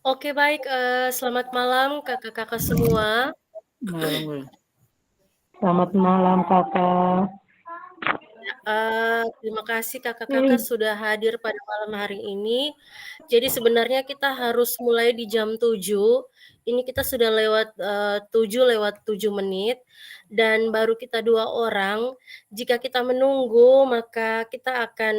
Oke baik, selamat malam Kakak-kakak semua. Malam. Selamat malam Kakak. Terima kasih Kakak-kakak sudah hadir pada malam hari ini. Jadi sebenarnya kita harus mulai di jam 7. Ini kita sudah lewat 7 lewat 7 menit dan baru kita 2 orang. Jika kita menunggu maka kita akan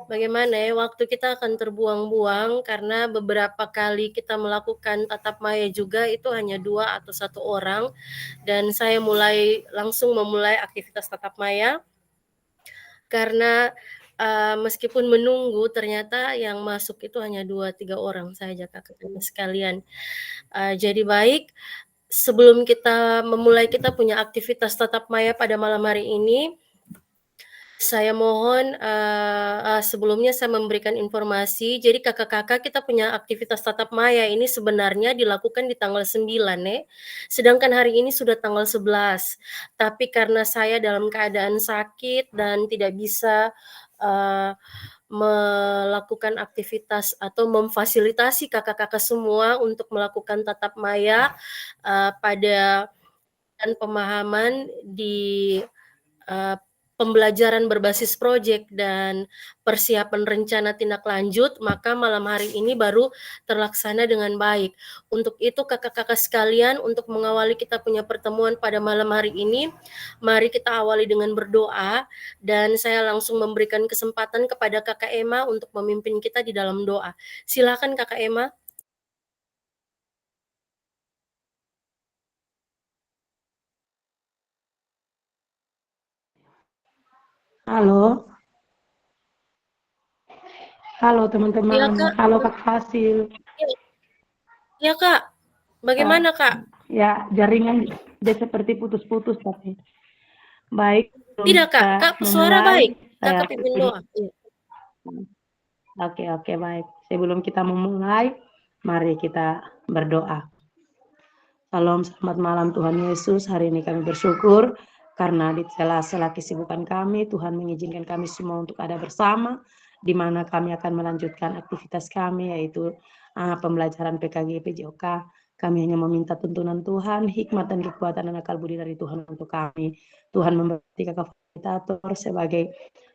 bagaimana ya, waktu kita akan terbuang-buang karena beberapa kali kita melakukan tatap maya juga itu hanya 2 atau 1 orang dan saya langsung memulai aktivitas tatap maya. Karena, meskipun menunggu ternyata yang masuk itu hanya 2, 3 orang saja Kakak-kakak sekalian. Jadi baik, sebelum kita memulai kita punya aktivitas tatap maya pada malam hari ini, saya mohon, sebelumnya saya memberikan informasi. Jadi Kakak-kakak kita punya aktivitas tatap maya ini sebenarnya dilakukan di tanggal 9 ya, sedangkan hari ini sudah tanggal 11. Tapi karena saya dalam keadaan sakit dan tidak bisa, melakukan aktivitas atau memfasilitasi Kakak-kakak semua untuk melakukan tatap maya, pada dan pemahaman di, pembelajaran berbasis projek dan persiapan rencana tindak lanjut, maka malam hari ini baru terlaksana dengan baik. Untuk itu Kakak-kakak sekalian, untuk mengawali kita punya pertemuan pada malam hari ini, mari kita awali dengan berdoa dan saya langsung memberikan kesempatan kepada Kakak Emma untuk memimpin kita di dalam doa. Silakan Kakak Emma. Halo. Halo Iya teman-teman. Kak. Halo Kak Fasil. Iya Kak. Bagaimana Kak? Ya, jaringan dia seperti putus-putus tapi. Baik, sebelum Tidak Kak, kita Kak suara memulai, baik. Kakak pimpin doa. Iya. Oke, baik. Sebelum kita memulai, mari kita berdoa. Salam, selamat malam Tuhan Yesus. Hari ini kami bersyukur karena di sela-sela kesibukan kami, Tuhan mengizinkan kami semua untuk ada bersama, di mana kami akan melanjutkan aktivitas kami, yaitu pembelajaran PKG PJOK. Kami hanya meminta tuntunan Tuhan, hikmat dan kekuatan dan akal budi dari Tuhan untuk kami. Tuhan memberkati kakak fasilitator sebagai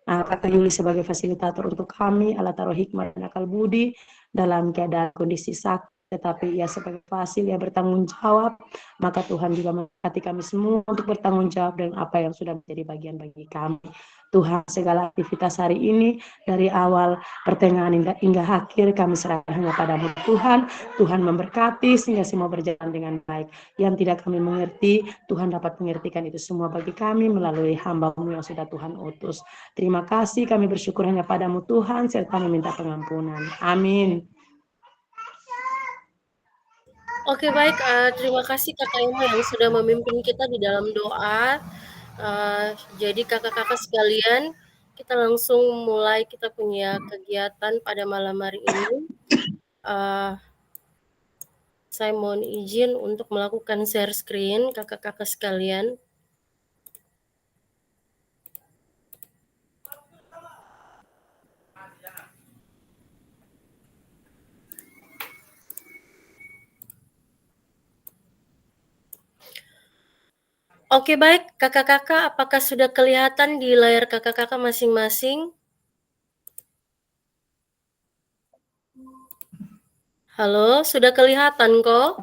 Kakak Yuli sebagai fasilitator untuk kami, Allah taruh hikmat dan akal budi dalam keadaan kondisi sakit, tetapi ia sebagai fasil, ia bertanggung jawab, maka Tuhan juga memberkati kami semua untuk bertanggung jawab dengan apa yang sudah menjadi bagian bagi kami. Tuhan, segala aktivitas hari ini, dari awal, pertengahan hingga akhir, kami serahkan hanya padamu Tuhan. Tuhan memberkati sehingga semua berjalan dengan baik. Yang tidak kami mengerti, Tuhan dapat mengertikan itu semua bagi kami melalui hamba-Mu yang sudah Tuhan utus. Terima kasih, kami bersyukur hanya padamu Tuhan, serta meminta pengampunan. Amin. Oke baik, terima kasih Kakak Emma yang sudah memimpin kita di dalam doa. Jadi kakak-kakak sekalian, kita langsung mulai kita punya kegiatan pada malam hari ini. Saya mohon izin untuk melakukan share screen kakak-kakak sekalian. Oke baik, kakak-kakak apakah sudah kelihatan di layar kakak-kakak masing-masing? Halo, sudah kelihatan kok?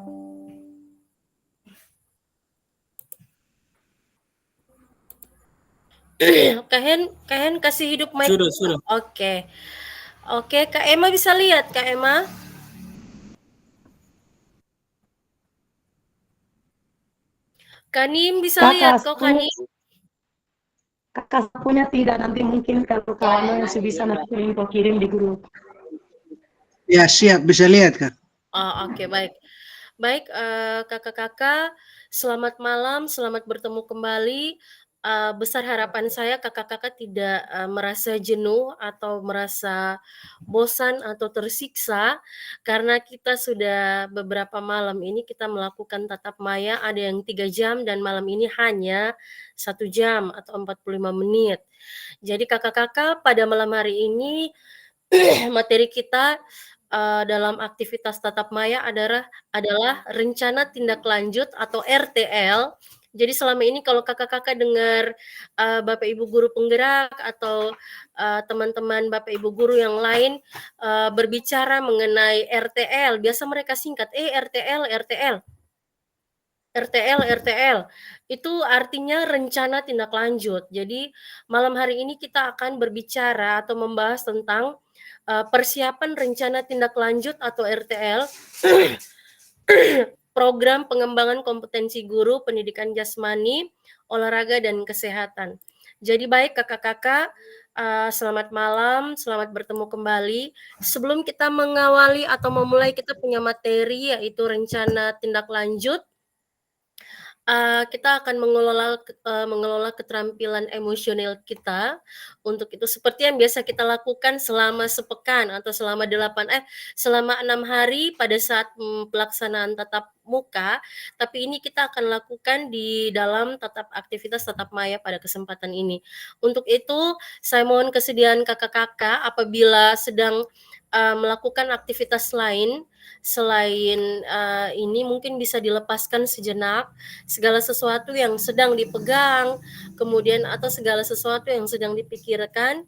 Kak Hen kasih hidup mic. Sudah. Oke, Kak Emma bisa lihat, Kak Emma? Kanim bisa lihat kok, Kanim. Kakak punya tidak, nanti mungkin kalau kalian yang bisa nanti kirim di grup. Ya, siap, bisa lihat Kak. Oke, baik. Baik, kakak-kakak, selamat malam, selamat bertemu kembali. Besar harapan saya kakak-kakak tidak merasa jenuh atau merasa bosan atau tersiksa karena kita sudah beberapa malam ini kita melakukan tatap maya, ada yang 3 jam dan malam ini hanya 1 jam atau 45 menit. Jadi kakak-kakak pada malam hari ini materi kita dalam aktivitas tatap maya adalah rencana tindak lanjut atau RTL. Jadi selama ini kalau kakak-kakak dengar Bapak Ibu guru penggerak atau teman-teman Bapak Ibu guru yang lain berbicara mengenai RTL, biasa mereka singkat RTL, RTL. RTL itu artinya rencana tindak lanjut. Jadi malam hari ini kita akan berbicara atau membahas tentang persiapan rencana tindak lanjut atau RTL program pengembangan kompetensi guru pendidikan jasmani, olahraga dan kesehatan. Jadi baik kakak-kakak, selamat malam, selamat bertemu kembali. Sebelum kita mengawali atau memulai kita punya materi yaitu rencana tindak lanjut, kita akan mengelola keterampilan emosional kita. Untuk itu seperti yang biasa kita lakukan selama sepekan atau selama 6 hari pada saat pelaksanaan tatap muka, tapi ini kita akan lakukan di dalam aktivitas tatap maya pada kesempatan ini. Untuk itu, saya mohon kesediaan kakak-kakak apabila sedang melakukan aktivitas lain selain ini mungkin bisa dilepaskan sejenak segala sesuatu yang sedang dipegang, kemudian atau segala sesuatu yang sedang dipikirkan.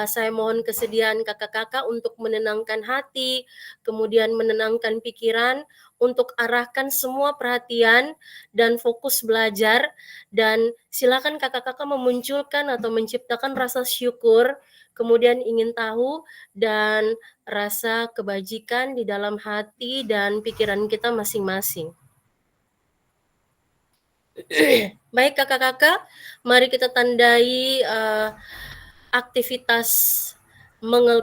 Saya mohon kesediaan kakak-kakak untuk menenangkan hati, kemudian menenangkan pikiran, untuk arahkan semua perhatian dan fokus belajar, dan silakan kakak-kakak memunculkan atau menciptakan rasa syukur, kemudian ingin tahu dan rasa kebajikan di dalam hati dan pikiran kita masing-masing. Baik kakak-kakak, mari kita tandai aktivitas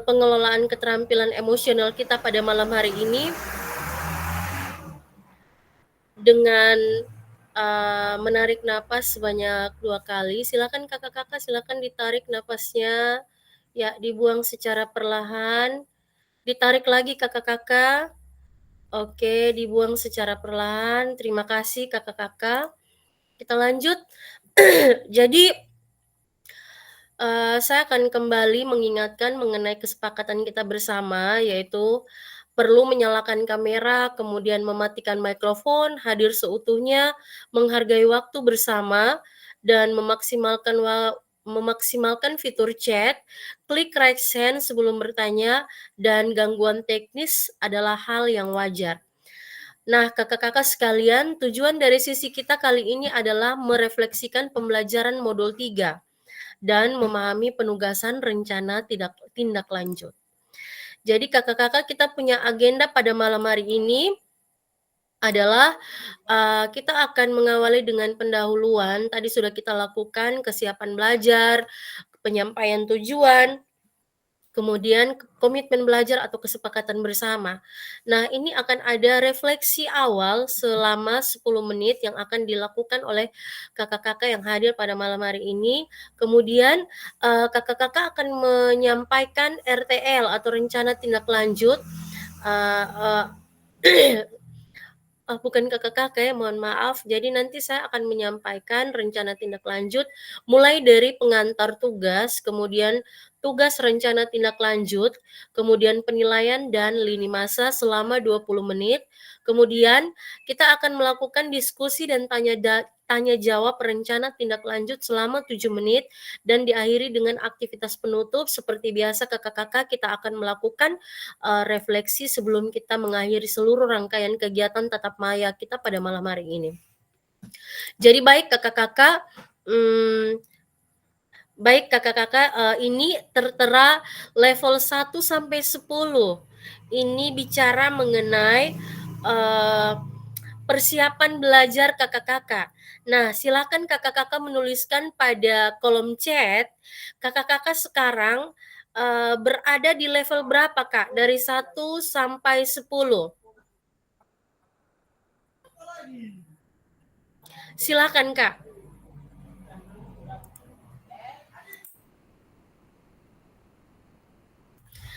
pengelolaan keterampilan emosional kita pada malam hari ini dengan menarik napas sebanyak 2 kali. Silakan kakak-kakak, silakan ditarik napasnya, ya dibuang secara perlahan, ditarik lagi kakak-kakak. Oke, dibuang secara perlahan. Terima kasih kakak-kakak. Kita lanjut. Jadi saya akan kembali mengingatkan mengenai kesepakatan kita bersama, yaitu perlu menyalakan kamera, kemudian mematikan mikrofon, hadir seutuhnya, menghargai waktu bersama, dan memaksimalkan fitur chat, klik raise hand sebelum bertanya, dan gangguan teknis adalah hal yang wajar. Nah, kakak-kakak sekalian, tujuan dari sesi kita kali ini adalah merefleksikan pembelajaran modul 3 dan memahami penugasan rencana tindak lanjut. Jadi kakak-kakak kita punya agenda pada malam hari ini adalah kita akan mengawali dengan pendahuluan. Tadi sudah kita lakukan kesiapan belajar, penyampaian tujuan, kemudian komitmen belajar atau kesepakatan bersama. Nah, ini akan ada refleksi awal selama 10 menit yang akan dilakukan oleh kakak-kakak yang hadir pada malam hari ini. Kemudian kakak-kakak akan menyampaikan RTL atau rencana tindak lanjut. Bukan kakak-kakak ya, mohon maaf. Jadi nanti saya akan menyampaikan rencana tindak lanjut mulai dari pengantar tugas, kemudian tugas rencana tindak lanjut, kemudian penilaian dan lini masa selama 20 menit. Kemudian kita akan melakukan diskusi dan tanya jawab rencana tindak lanjut selama 7 menit dan diakhiri dengan aktivitas penutup. Seperti biasa kakak-kakak kita akan melakukan refleksi sebelum kita mengakhiri seluruh rangkaian kegiatan tatap maya kita pada malam hari ini. Jadi baik kakak-kakak, ini tertera level 1 sampai 10. Ini bicara mengenai persiapan belajar kakak-kakak. Nah, silakan kakak-kakak menuliskan pada kolom chat, kakak-kakak sekarang berada di level berapa, Kak? Dari 1 sampai 10. Silakan, Kak.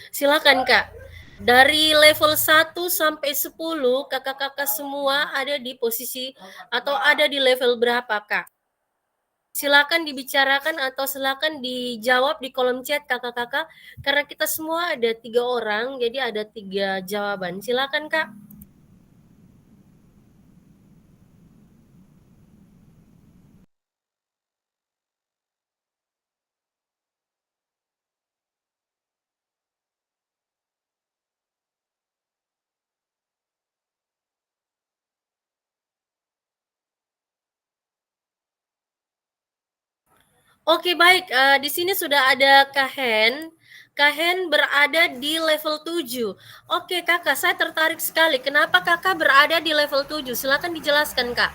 Silakan, Kak. Dari level 1 sampai 10, kakak-kakak semua ada di posisi atau ada di level berapa, Kak? Silakan dibicarakan atau silakan dijawab di kolom chat kakak-kakak, karena kita semua ada 3 orang, jadi ada 3 jawaban. Silakan Kak. Oke baik, di sini sudah ada Kak Hen. Kak Hen berada di level 7. Oke Kakak, saya tertarik sekali. Kenapa Kakak berada di level 7? Silakan dijelaskan Kak.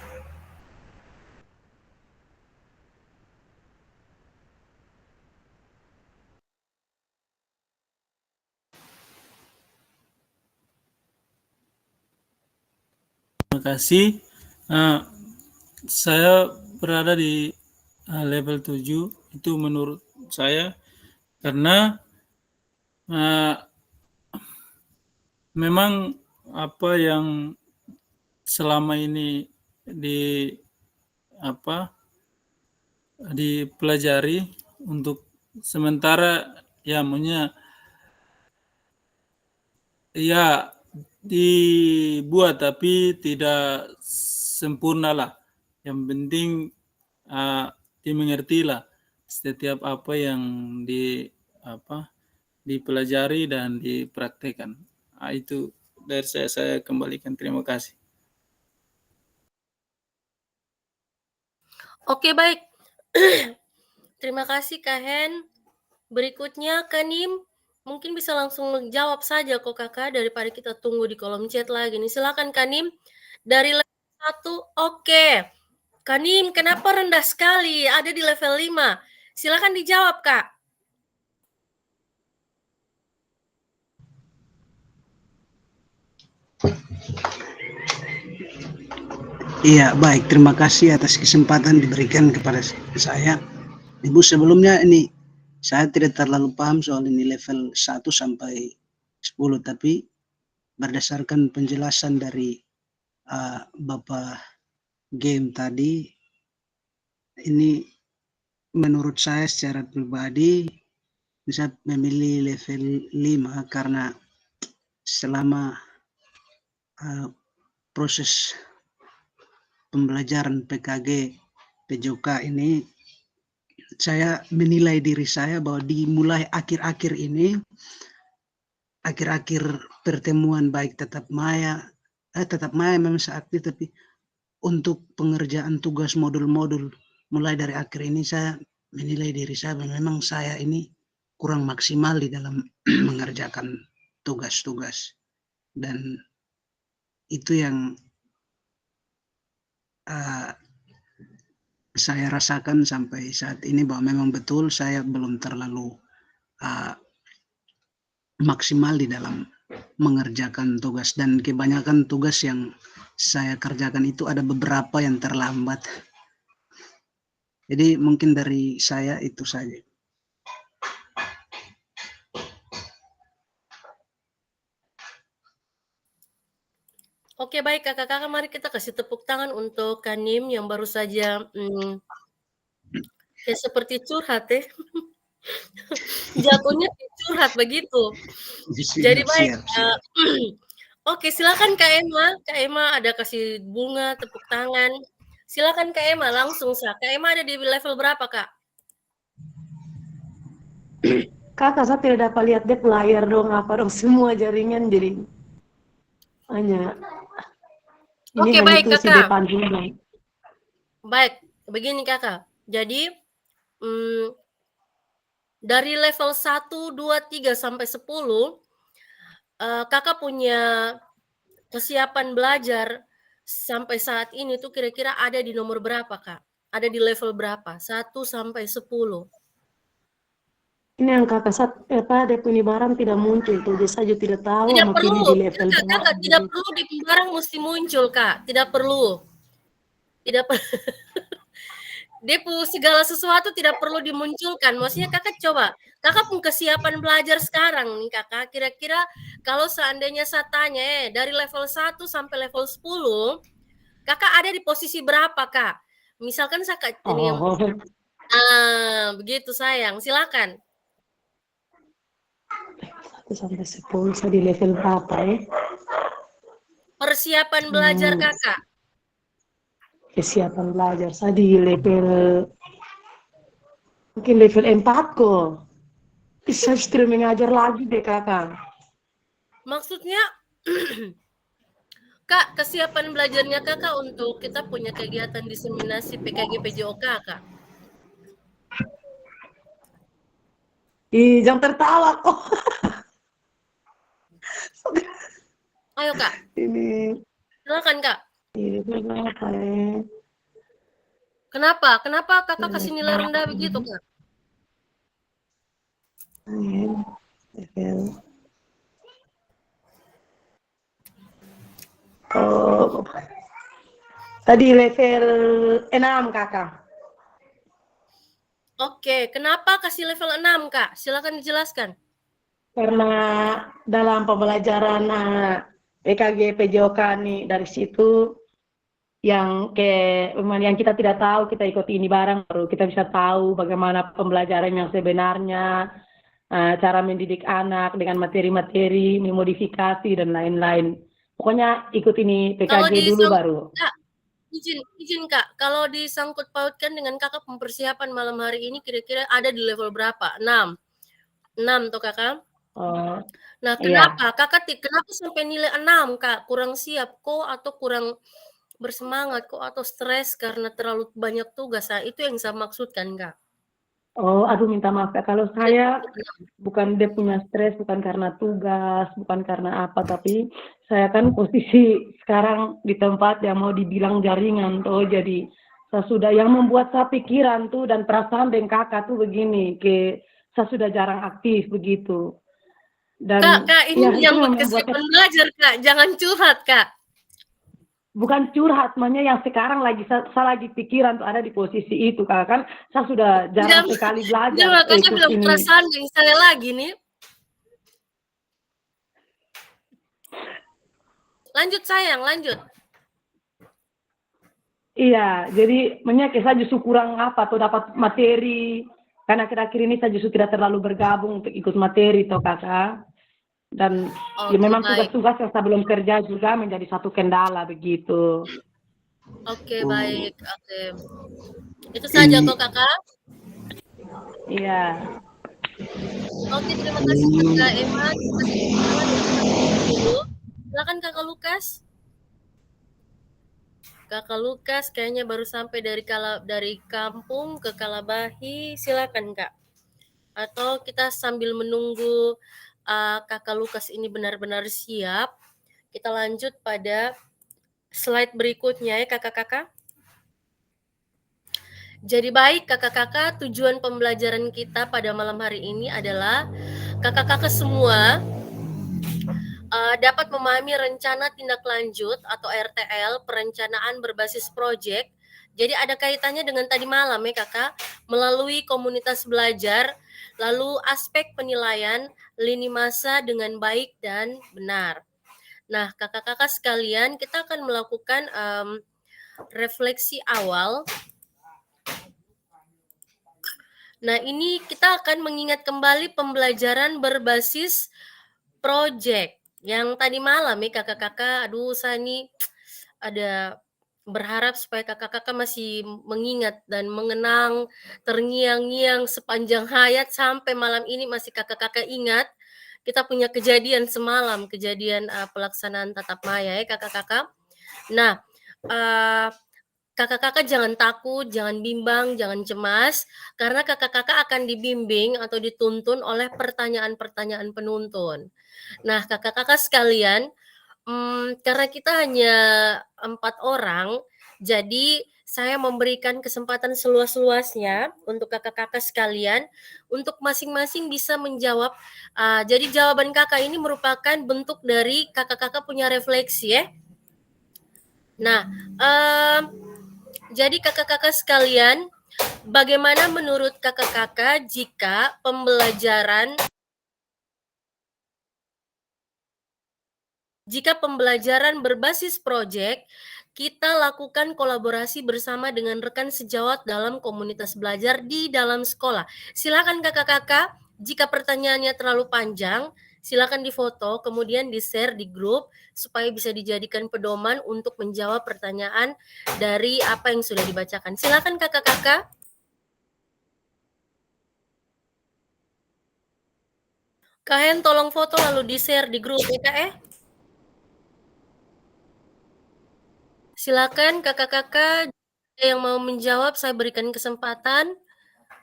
Terima kasih. Saya berada di level 7 itu menurut saya karena memang apa yang selama ini dipelajari untuk sementara ya dibuat tapi tidak sempurna lah. Yang penting dimengerti lah setiap apa yang dipelajari dan dipraktekkan. Itu dari saya kembalikan. Terima kasih. Oke baik. Terima kasih Kak Hen. Berikutnya Kak Nim, mungkin bisa langsung jawab saja kok Kakak daripada kita tunggu di kolom chat lagi nih. Silakan Kak Nim. Dari level 1, oke. Kak Nim, kenapa rendah sekali? Ada di level 5. Silakan dijawab, Kak. Iya, baik. Terima kasih atas kesempatan diberikan kepada saya. Ibu, sebelumnya ini saya tidak terlalu paham soal ini level 1 sampai 10, tapi berdasarkan penjelasan dari Bapak Game tadi, ini menurut saya secara pribadi bisa memilih level 5 karena selama proses pembelajaran PKG PJOK ini saya menilai diri saya bahwa dimulai akhir-akhir pertemuan baik tetap maya memang seaktif, tapi untuk pengerjaan tugas modul-modul mulai dari akhir ini saya menilai diri saya memang saya ini kurang maksimal di dalam mengerjakan tugas-tugas, dan itu yang saya rasakan sampai saat ini bahwa memang betul saya belum terlalu maksimal di dalam mengerjakan tugas, dan kebanyakan tugas yang saya kerjakan itu ada beberapa yang terlambat. Jadi mungkin dari saya itu saja. Oke, baik Kakak-kakak, mari kita kasih tepuk tangan untuk Kak Nim yang baru saja ya seperti curhat ya. Jatuhnya curhat begitu. Jadi baik. Oke, silakan Kak Emma. Kak Emma ada kasih bunga, tepuk tangan. Silakan Kak Emma langsung Kak Emma ada di level berapa, Kak? Kakak, saya tidak dapat lihat deh layar dong, apa dong semua jaringan, jadi hanya ini Oke, hanya baik tusi Kakak. depan dulu. Baik, begini Kakak. Jadi dari level 1, 2, 3 sampai 10 Kakak punya kesiapan belajar sampai saat ini tuh kira-kira ada di nomor berapa, Kak? Ada di level berapa? 1 sampai 10. Ini yang kakak dia punya barang tidak muncul tuh, dia saja tidak tahu Tidak mau perlu, pilih di level Kakak tidak perlu di barang mesti muncul, Kak. Tidak perlu. Tidak perlu. Segala sesuatu tidak perlu dimunculkan. Maksudnya Kakak coba, Kakak pun kesiapan belajar sekarang nih Kakak. Kira-kira kalau seandainya saya tanya dari level 1 sampai level 10, Kakak ada di posisi berapa, Kak? Misalkan ini Oh, begitu sayang, silakan. 1 sampai 10 saya di level berapa ya? Persiapan belajar Kakak. Kesiapan belajar saya di level mungkin level 4 kok. Saya sudah mengajar lagi deh kakak. Maksudnya Kak, kesiapan belajarnya Kakak untuk kita punya kegiatan diseminasi PKG PJOK, Kak? Jangan tertawa kok. Ayo Kak, Ini silakan Kak. berapa ya? Kenapa? Kenapa Kakak kasih nilai rendah begitu, Kak? Level. Oh, tadi level 6 kakak. Oke, kenapa kasih level 6, Kak? Silakan dijelaskan. Karena dalam pembelajaran PKG PJOK nih dari situ yang kita tidak tahu, kita ikuti ini bareng baru kita bisa tahu bagaimana pembelajaran yang sebenarnya, cara mendidik anak dengan materi-materi, memodifikasi dan lain-lain. Pokoknya ikut ini Kalau PKG dulu baru. Kak, izin Kak, kalau disangkut pautkan dengan Kakak persiapan malam hari ini kira-kira ada di level berapa? 6. 6 toh Kakak? Nah, kenapa? Iya. Kakak kenapa sampai nilai 6, Kak? Kurang siap kok atau kurang bersemangat kok atau stres karena terlalu banyak tugas? Nah, itu yang saya maksudkan, Kak. Oh, aduh minta maaf ya. Kalau saya bukan dia punya stres, bukan karena tugas, bukan karena apa, tapi saya kan posisi sekarang di tempat yang mau dibilang jaringan tuh, jadi saya sudah yang membuat saya pikiran tuh dan perasaan dengan kakak tuh begini, saya sudah jarang aktif begitu. Dan Kak, ini ya, menyangkut kesiapan belajar, Kak. Jangan curhat, Kak. Bukan curhat, makanya yang sekarang lagi saya lagi pikiran tuh ada di posisi itu, kakak kan saya sudah jarang sekali belajar. Jangan, Kakak bilang perasaan yang saya lagi nih. Lanjut sayang, lanjut. Iya, jadi menyakit saya justru kurang apa tuh dapat materi, karena akhir-akhir ini saya justru tidak terlalu bergabung untuk ikut materi toh kakak. Dan ya memang tugas-tugas yang saya belum kerja juga menjadi satu kendala begitu. Oke, baik. Oke. Itu saja kok kakak. Iya. Oke, terima kasih Kakak Emma. Silakan Kakak Lukas. Kakak Lukas kayaknya baru sampai dari kampung ke Kalabahi. Silakan Kak. Atau kita sambil menunggu Kakak Lukas ini benar-benar siap, kita lanjut pada slide berikutnya ya kakak-kakak. Jadi baik kakak-kakak, tujuan pembelajaran kita pada malam hari ini adalah kakak-kakak semua dapat memahami rencana tindak lanjut atau RTL, perencanaan berbasis proyek. Jadi ada kaitannya dengan tadi malam ya kakak, melalui komunitas belajar, lalu aspek penilaian, lini masa dengan baik dan benar. Nah kakak-kakak sekalian, kita akan melakukan refleksi awal. Nah ini kita akan mengingat kembali pembelajaran berbasis proyek. Yang tadi malam ya kakak-kakak, aduh saya nih ada berharap supaya kakak-kakak masih mengingat dan mengenang terngiang-ngiang sepanjang hayat sampai malam ini masih kakak-kakak ingat. Kita punya kejadian semalam, kejadian pelaksanaan tatap maya ya kakak-kakak. Nah, kakak-kakak jangan takut, jangan bimbang, jangan cemas, karena kakak-kakak akan dibimbing atau dituntun oleh pertanyaan-pertanyaan penuntun. Nah, kakak-kakak sekalian, karena kita hanya 4 orang, jadi saya memberikan kesempatan seluas-luasnya untuk kakak-kakak sekalian, untuk masing-masing bisa menjawab. Jadi jawaban kakak ini merupakan bentuk dari kakak-kakak punya refleksi ya. Nah, jadi kakak-kakak sekalian, bagaimana menurut kakak-kakak jika pembelajaran berbasis proyek kita lakukan kolaborasi bersama dengan rekan sejawat dalam komunitas belajar di dalam sekolah. Silakan kakak-kakak, jika pertanyaannya terlalu panjang, silakan difoto, kemudian di-share di grup, supaya bisa dijadikan pedoman untuk menjawab pertanyaan dari apa yang sudah dibacakan. Silakan kakak-kakak. Kak Hen, tolong foto lalu di-share di grup ya Kak. Silakan kakak-kakak yang mau menjawab, saya berikan kesempatan.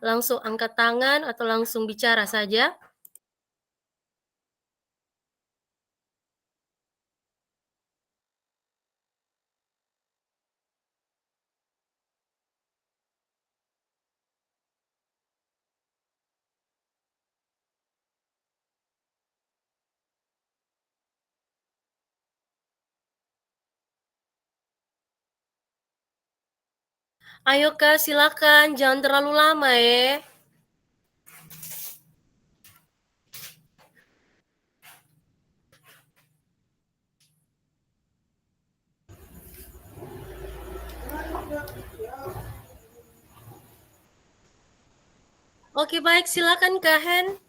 Langsung angkat tangan atau langsung bicara saja. Ayo Kak, silakan, jangan terlalu lama ya. Oke baik, silakan Kak Hen.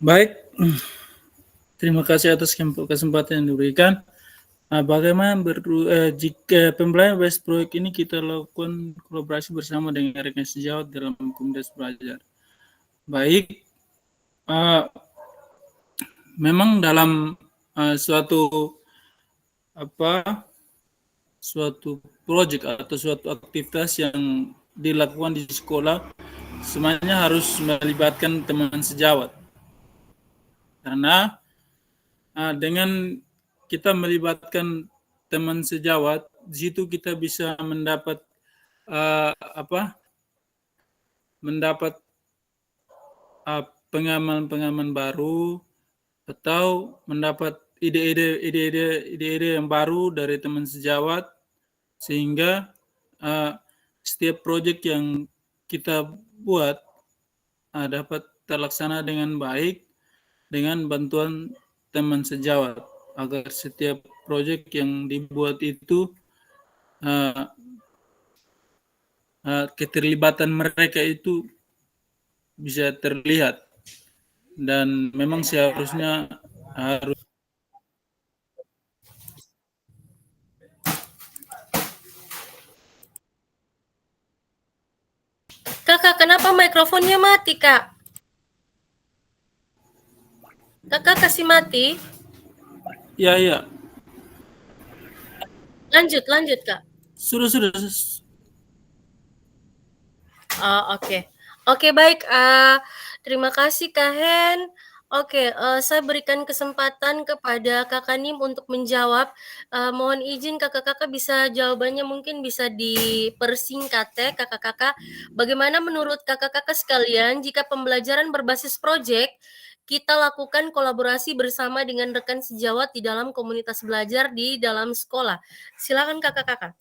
Baik, terima kasih atas kesempatan yang diberikan. Bagaimana jika pembelajaran berbasis proyek ini kita lakukan kolaborasi bersama dengan rekan sejawat dalam komunitas belajar. Baik, memang dalam suatu proyek atau suatu aktivitas yang dilakukan di sekolah, semuanya harus melibatkan teman sejawat. Karena dengan kita melibatkan teman sejawat, di situ kita bisa mendapat pengalaman-pengalaman baru atau mendapat ide-ide yang baru dari teman sejawat, sehingga setiap proyek yang kita buat dapat terlaksana dengan baik dengan bantuan teman sejawat, agar setiap proyek yang dibuat itu keterlibatan mereka itu bisa terlihat, dan memang seharusnya harus. Kakak, kenapa mikrofonnya mati Kak? Kakak kasih mati. Ya. Lanjut Kak. Sudah. Oke, baik. Terima kasih Kak Hen. Oke, saya berikan kesempatan kepada Kakak Nim untuk menjawab. Mohon izin kakak-kakak bisa jawabannya mungkin bisa dipersingkat ya kakak-kakak. Bagaimana menurut kakak-kakak sekalian jika pembelajaran berbasis proyek kita lakukan kolaborasi bersama dengan rekan sejawat di dalam komunitas belajar di dalam sekolah? Silakan kakak-kakak.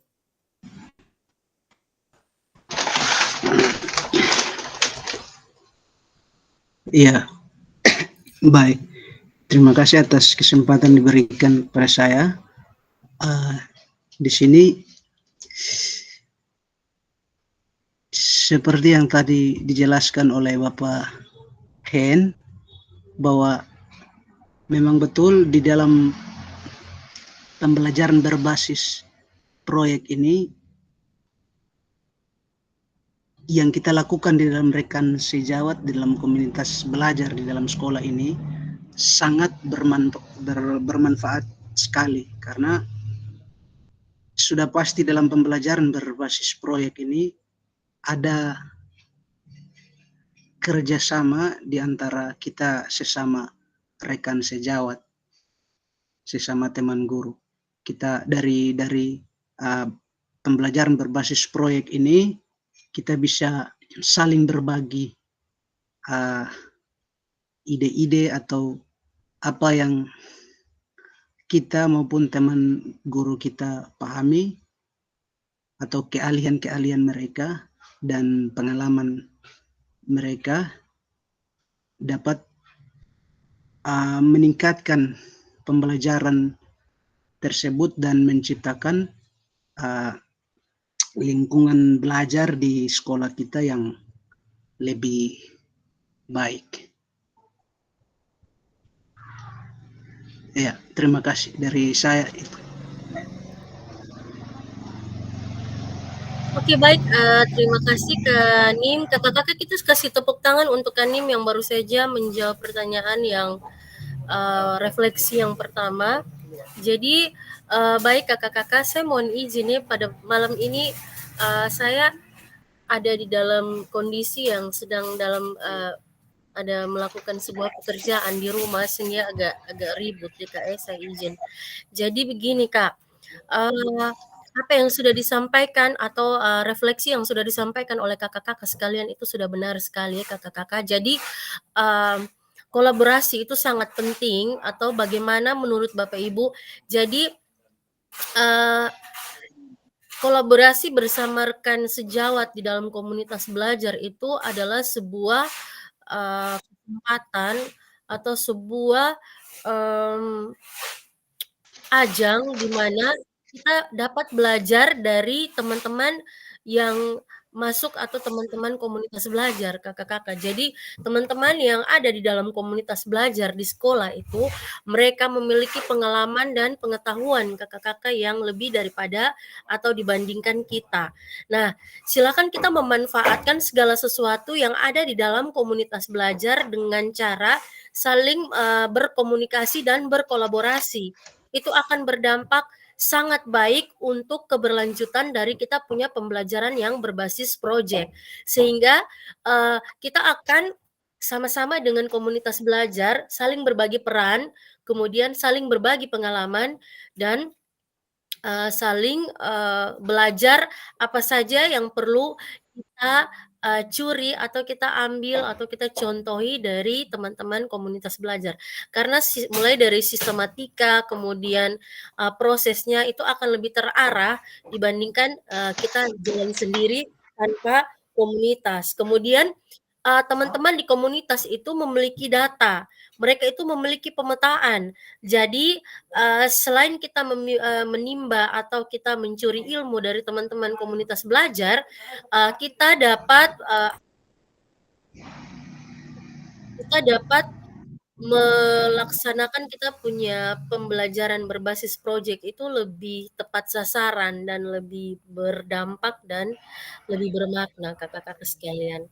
Iya, baik. Terima kasih atas kesempatan diberikan pada saya. Di sini seperti yang tadi dijelaskan oleh Bapak Hen, bahwa memang betul di dalam pembelajaran berbasis proyek ini yang kita lakukan di dalam rekan sejawat di dalam komunitas belajar di dalam sekolah ini sangat bermanfaat sekali, karena sudah pasti dalam pembelajaran berbasis proyek ini ada kerjasama di antara kita sesama rekan sejawat, sesama teman guru. Kita dari pembelajaran berbasis proyek ini kita bisa saling berbagi ide-ide atau apa yang kita maupun teman guru kita pahami, atau keahlian-keahlian mereka dan pengalaman mereka dapat meningkatkan pembelajaran tersebut dan menciptakan lingkungan belajar di sekolah kita yang lebih baik. Ya, terima kasih dari saya itu. Oke baik, terima kasih Kak Nim. Kakak-kakak kita kasih tepuk tangan untuk Kak Nim yang baru saja menjawab pertanyaan yang refleksi yang pertama. Jadi baik kakak-kakak, saya mohon izin nih pada malam ini saya ada di dalam kondisi yang sedang dalam ada melakukan sebuah pekerjaan di rumah sehingga agak ribut ya Kak, saya izin. Jadi begini Kak, apa yang sudah disampaikan atau refleksi yang sudah disampaikan oleh kakak-kakak sekalian itu sudah benar sekali ya kakak-kakak. Jadi kolaborasi itu sangat penting atau bagaimana menurut Bapak Ibu. Jadi kolaborasi bersama rekan sejawat di dalam komunitas belajar itu adalah sebuah kesempatan atau sebuah ajang di mana kita dapat belajar dari teman-teman yang masuk atau teman-teman komunitas belajar, kakak-kakak. Jadi teman-teman yang ada di dalam komunitas belajar di sekolah itu, mereka memiliki pengalaman dan pengetahuan kakak-kakak yang lebih daripada atau dibandingkan kita. Nah, silakan kita memanfaatkan segala sesuatu yang ada di dalam komunitas belajar dengan cara saling berkomunikasi dan berkolaborasi. Itu akan berdampak sangat baik untuk keberlanjutan dari kita punya pembelajaran yang berbasis proyek. Sehingga kita akan sama-sama dengan komunitas belajar saling berbagi peran, kemudian saling berbagi pengalaman dan saling belajar apa saja yang perlu kita curi atau kita ambil atau kita contohi dari teman-teman komunitas belajar. Karena mulai dari sistematika, kemudian prosesnya itu akan lebih terarah dibandingkan kita jalan sendiri tanpa komunitas. Kemudian teman-teman di komunitas itu memiliki data, mereka itu memiliki pemetaan. Jadi selain kita menimba atau kita mencuri ilmu dari teman-teman komunitas belajar, kita dapat melaksanakan kita punya pembelajaran berbasis proyek itu lebih tepat sasaran dan lebih berdampak dan lebih bermakna kakak-kakak sekalian.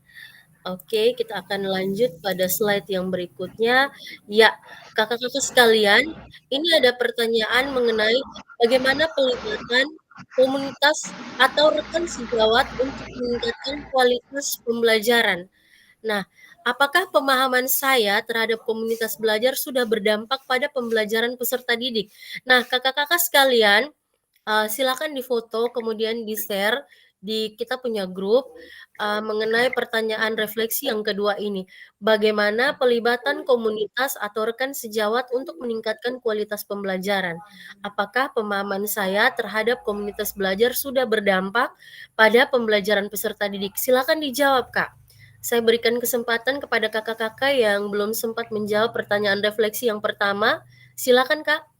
Oke, kita akan lanjut pada slide yang berikutnya. Ya, kakak-kakak sekalian, ini ada pertanyaan mengenai bagaimana pelibatan komunitas atau rekan sejawat untuk meningkatkan kualitas pembelajaran. Nah, apakah pemahaman saya terhadap komunitas belajar sudah berdampak pada pembelajaran peserta didik? Nah, kakak-kakak sekalian, silakan difoto kemudian di-share di kita punya grup mengenai pertanyaan refleksi yang kedua ini. Bagaimana pelibatan komunitas atau rekan sejawat untuk meningkatkan kualitas pembelajaran? Apakah pemahaman saya terhadap komunitas belajar sudah berdampak pada pembelajaran peserta didik? Silakan dijawab, Kak. Saya berikan kesempatan kepada kakak-kakak yang belum sempat menjawab pertanyaan refleksi yang pertama. Silakan, Kak.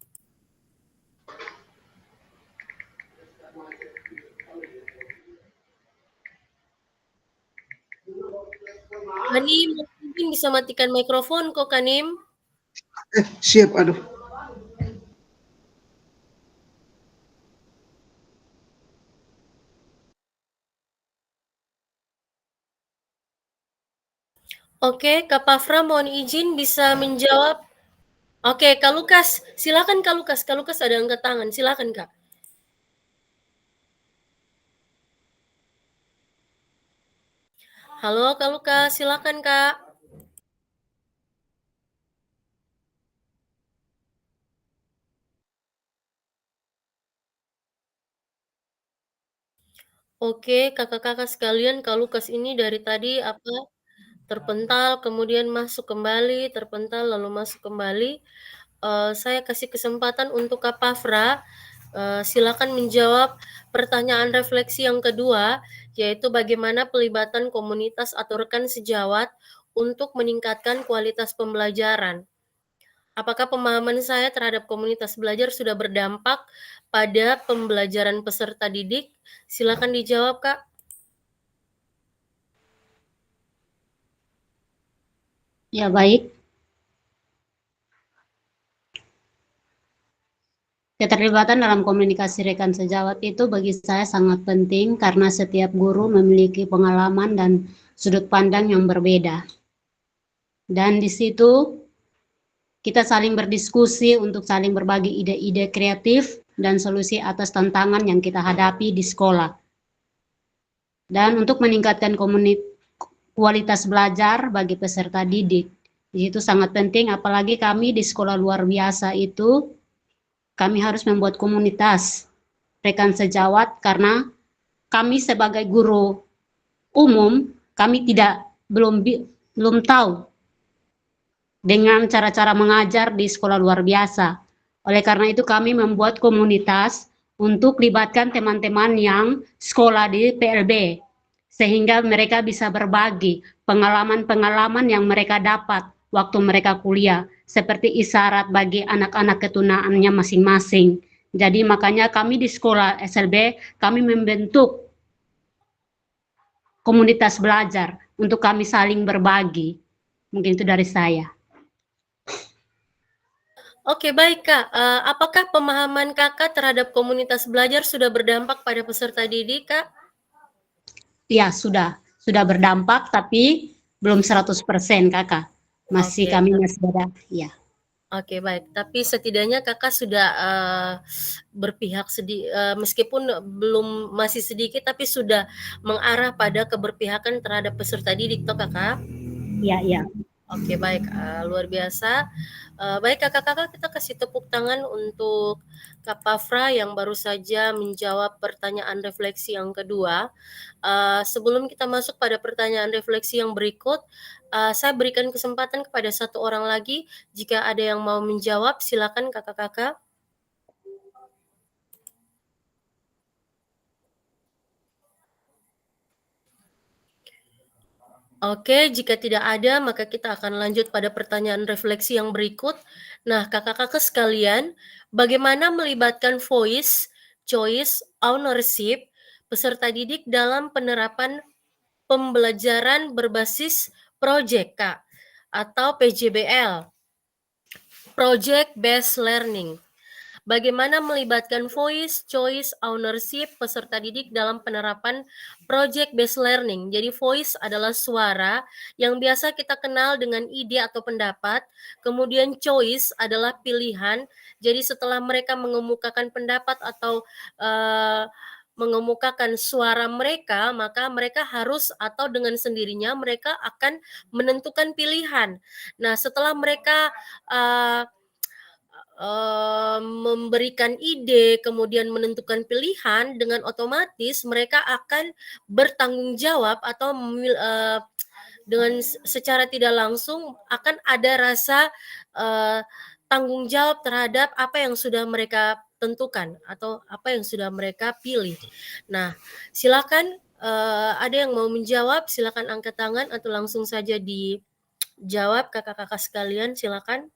Kanim, mungkin bisa matikan mikrofon kok, Kanim. Siap, aduh. Oke, Kak Pafra mohon izin bisa menjawab. Oke, Kak Lukas, silakan Kak Lukas. Kak Lukas ada angkat tangan, silakan Kak. Halo Kak Lukas, silakan Kak. Oke, kakak-kakak sekalian, Kak Lukas ini dari tadi terpental, kemudian masuk kembali, terpental lalu masuk kembali. Saya kasih kesempatan untuk Kak Pafra, silakan menjawab pertanyaan refleksi yang kedua, yaitu bagaimana pelibatan komunitas atau rekan sejawat untuk meningkatkan kualitas pembelajaran. Apakah pemahaman saya terhadap komunitas belajar sudah berdampak pada pembelajaran peserta didik? Silakan dijawab, Kak. Ya, baik. Keterlibatan dalam komunikasi rekan sejawat itu bagi saya sangat penting karena setiap guru memiliki pengalaman dan sudut pandang yang berbeda. Dan di situ kita saling berdiskusi untuk saling berbagi ide-ide kreatif dan solusi atas tantangan yang kita hadapi di sekolah. Dan untuk meningkatkan kualitas belajar bagi peserta didik, itu sangat penting, apalagi kami di sekolah luar biasa itu, kami harus membuat komunitas rekan sejawat karena kami sebagai guru umum, kami belum tahu dengan cara-cara mengajar di sekolah luar biasa. Oleh karena itu kami membuat komunitas untuk libatkan teman-teman yang sekolah di PLB, sehingga mereka bisa berbagi pengalaman-pengalaman yang mereka dapat waktu mereka kuliah, seperti isyarat bagi anak-anak ketunaannya masing-masing. Jadi makanya kami di sekolah SLB, kami membentuk komunitas belajar untuk kami saling berbagi. Mungkin itu dari saya. Oke, baik, Kak. Apakah pemahaman Kakak terhadap komunitas belajar sudah berdampak pada peserta didik, Kak? Ya, sudah berdampak, tapi belum 100%, Kakak. Masih kami masih ada, ya. Oke, baik. Tapi setidaknya Kakak sudah berpihak meskipun masih sedikit, tapi sudah mengarah pada keberpihakan terhadap peserta didik, toh Kakak? Iya. Oke, baik. Luar biasa. Baik Kakak-kakak, kita kasih tepuk tangan untuk Kak Pafra yang baru saja menjawab pertanyaan refleksi yang kedua. Sebelum kita masuk pada pertanyaan refleksi yang berikut, saya berikan kesempatan kepada satu orang lagi. Jika ada yang mau menjawab, silakan kakak-kakak. Oke, jika tidak ada, maka kita akan lanjut pada pertanyaan refleksi yang berikut. Nah, kakak-kakak sekalian, bagaimana melibatkan voice, choice, ownership peserta didik dalam penerapan pembelajaran berbasis project, Kak, atau PJBL, Project Based Learning. Bagaimana melibatkan voice, choice, ownership peserta didik dalam penerapan project based learning. Jadi voice adalah suara yang biasa kita kenal dengan ide atau pendapat. Kemudian choice adalah pilihan. Jadi setelah mereka mengemukakan pendapat atau mengemukakan suara mereka, maka mereka harus atau dengan sendirinya mereka akan menentukan pilihan. Nah, setelah mereka memberikan ide, kemudian menentukan pilihan, dengan otomatis mereka akan bertanggung jawab atau dengan secara tidak langsung akan ada rasa tanggung jawab terhadap apa yang sudah mereka tentukan atau apa yang sudah mereka pilih. Nah, silakan ada yang mau menjawab, silakan angkat tangan atau langsung saja dijawab kakak-kakak sekalian, silakan.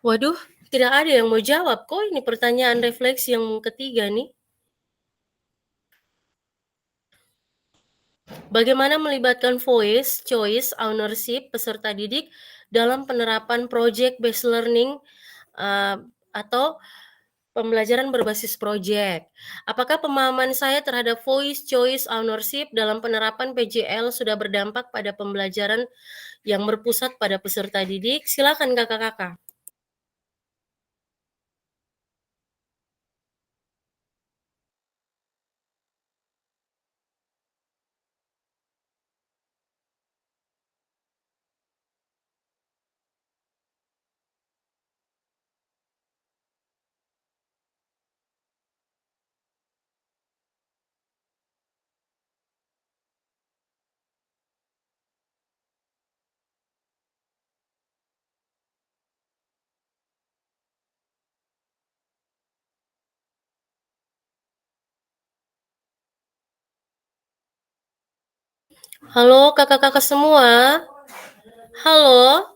Waduh, tidak ada yang mau jawab. Kok ini pertanyaan refleksi yang ketiga nih? Bagaimana melibatkan voice, choice, ownership peserta didik dalam penerapan project based learning atau pembelajaran berbasis proyek. Apakah pemahaman saya terhadap voice choice ownership dalam penerapan PJL sudah berdampak pada pembelajaran yang berpusat pada peserta didik? Silakan kakak-kakak. Halo kakak-kakak semua. Halo.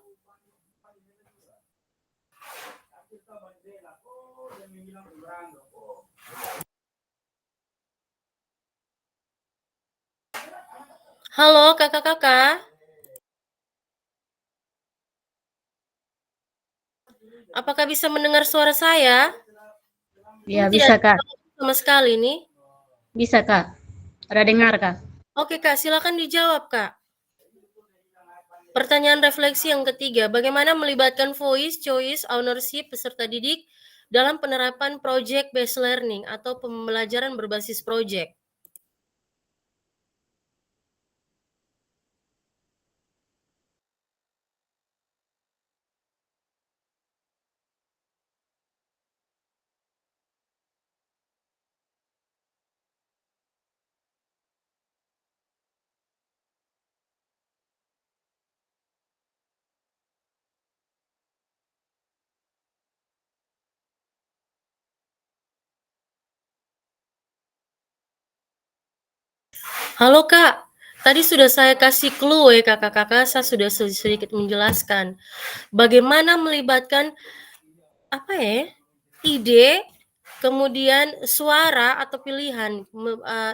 Halo kakak-kakak. Apakah bisa mendengar suara saya? Ya, Ini bisa, tidak Kak. sama sekali nih. Bisa, Kak. Ada dengar, Kak? Oke Kak, silakan dijawab Kak. Pertanyaan refleksi yang ketiga, bagaimana melibatkan voice choice ownership peserta didik dalam penerapan project based learning atau pembelajaran berbasis project? Halo Kak, tadi sudah saya kasih clue ya kakak-kakak, saya sudah sedikit menjelaskan bagaimana melibatkan ide, kemudian suara atau pilihan,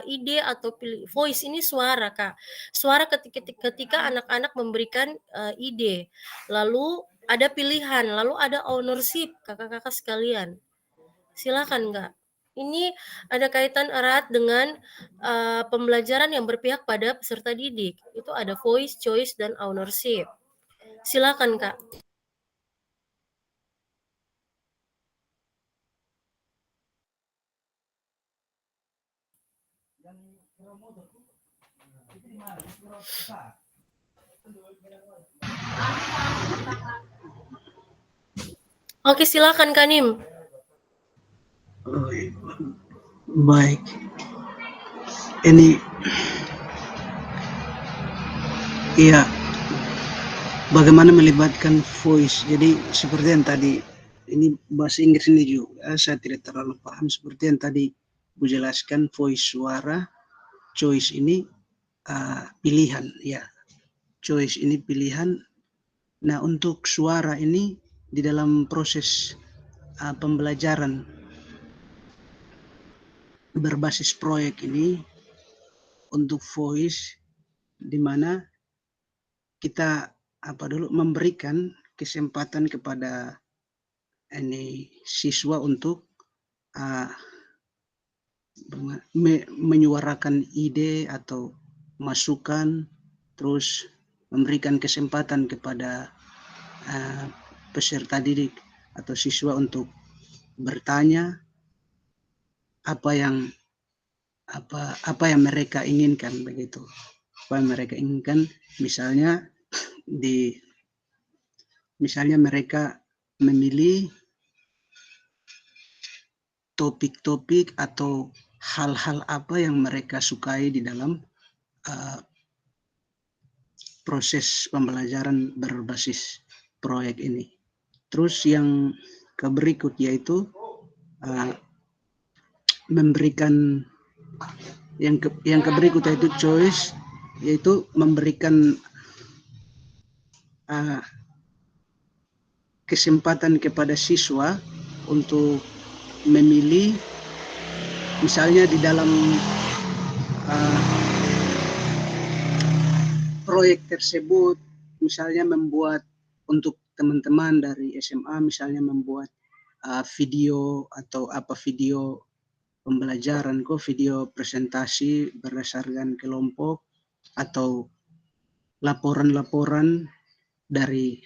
ide atau voice ini suara Kak. Suara ketika anak-anak memberikan ide, lalu ada pilihan, lalu ada ownership kakak-kakak sekalian. Silakan Kak. Ini ada kaitan erat dengan pembelajaran yang berpihak pada peserta didik. Itu ada voice, choice, dan ownership. Silakan Kak. Oke, silakan Kak Nim. Oh, baik. Ini iya, bagaimana melibatkan voice. Jadi seperti yang tadi, ini bahasa Inggris ini juga saya tidak terlalu paham. Seperti yang tadi Bu jelaskan, voice suara, choice ini pilihan, ya. Choice ini pilihan. Nah, untuk suara ini di dalam proses pembelajaran berbasis proyek ini untuk voice, di mana kita memberikan kesempatan kepada siswa untuk menyuarakan ide atau masukan, terus memberikan kesempatan kepada peserta didik atau siswa untuk bertanya apa yang mereka inginkan, begitu. Apa yang mereka inginkan, misalnya mereka memilih topik-topik atau hal-hal apa yang mereka sukai di dalam proses pembelajaran berbasis proyek ini. Terus yang berikut yaitu memberikan yang berikut yaitu choice, yaitu memberikan kesempatan kepada siswa untuk memilih, misalnya di dalam proyek tersebut, misalnya membuat untuk teman-teman dari SMA, misalnya membuat video atau video pembelajaran video presentasi berdasarkan kelompok atau laporan-laporan dari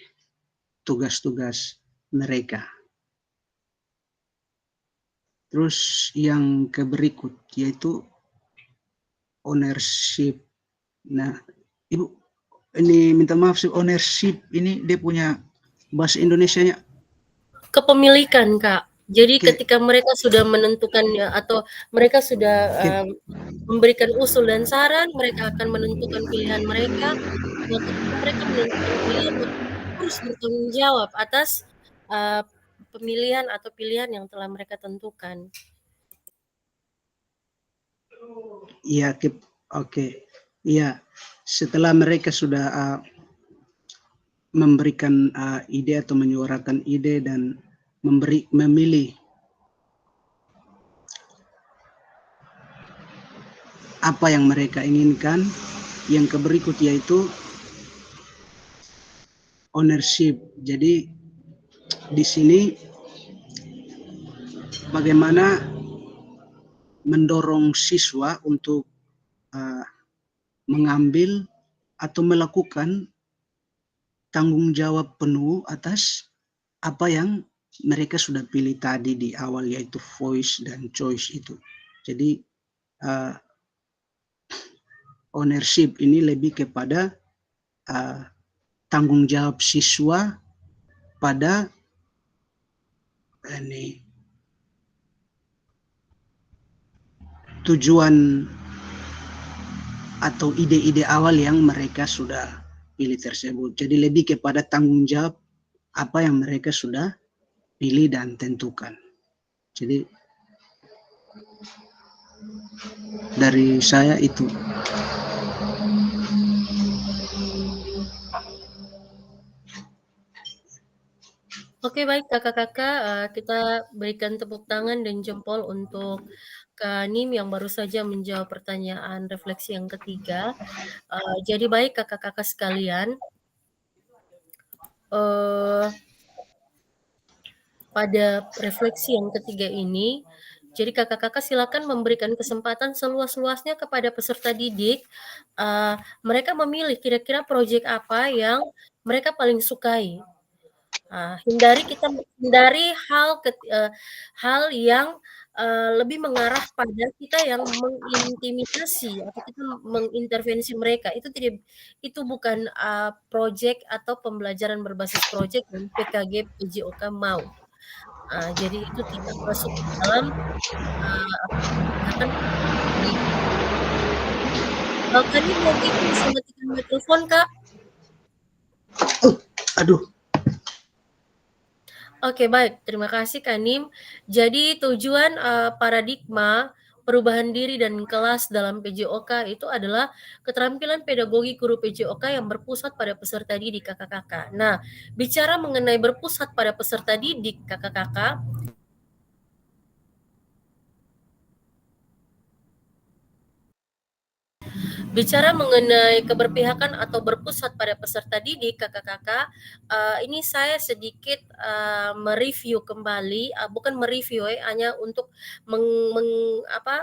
tugas-tugas mereka. Terus yang berikut yaitu ownership. Nah, Ibu, ini minta maaf sih, ownership ini dia punya bahasa Indonesianya kepemilikan, Kak. Jadi Oke. ketika mereka sudah menentukan atau mereka sudah memberikan usul dan saran, mereka akan menentukan pilihan mereka. Dan ketika mereka menentukan pilihan, harus bertanggung jawab atas pemilihan atau pilihan yang telah mereka tentukan. Iya, oke. Iya, setelah mereka sudah memberikan ide atau menyuarakan ide dan memilih apa yang mereka inginkan, yang berikut yaitu ownership. Jadi di sini bagaimana mendorong siswa untuk mengambil atau melakukan tanggung jawab penuh atas apa yang mereka sudah pilih tadi di awal, yaitu voice dan choice itu. Jadi ownership ini lebih kepada tanggung jawab siswa pada tujuan atau ide-ide awal yang mereka sudah pilih tersebut. Jadi lebih kepada tanggung jawab apa yang mereka sudah pilih dan tentukan. Jadi dari saya itu. Oke, baik kakak-kakak, kita berikan tepuk tangan dan jempol untuk Kak Nim yang baru saja menjawab pertanyaan refleksi yang ketiga. Jadi baik kakak-kakak sekalian, pada refleksi yang ketiga ini, jadi kakak-kakak silakan memberikan kesempatan seluas-luasnya kepada peserta didik. Mereka memilih kira-kira proyek apa yang mereka paling sukai. Hindari hal yang lebih mengarah pada kita yang mengintimidasi atau kita mengintervensi mereka. Itu bukan proyek atau pembelajaran berbasis proyek dan PKG PJOK mau. Jadi itu tidak masuk ke dalam Kak Nim mungkin bisa matikan mikrofon, Kak. Aduh. Oke, baik. Terima kasih, Kak Nim. Jadi tujuan paradigma perubahan diri dan kelas dalam PJOK itu adalah keterampilan pedagogi guru PJOK yang berpusat pada peserta didik kakak-kakak. Nah, bicara mengenai berpusat pada peserta didik kakak-kakak, bicara mengenai keberpihakan atau berpusat pada peserta didik kakak-kakak, ini saya sedikit mereview kembali, bukan mereview hanya untuk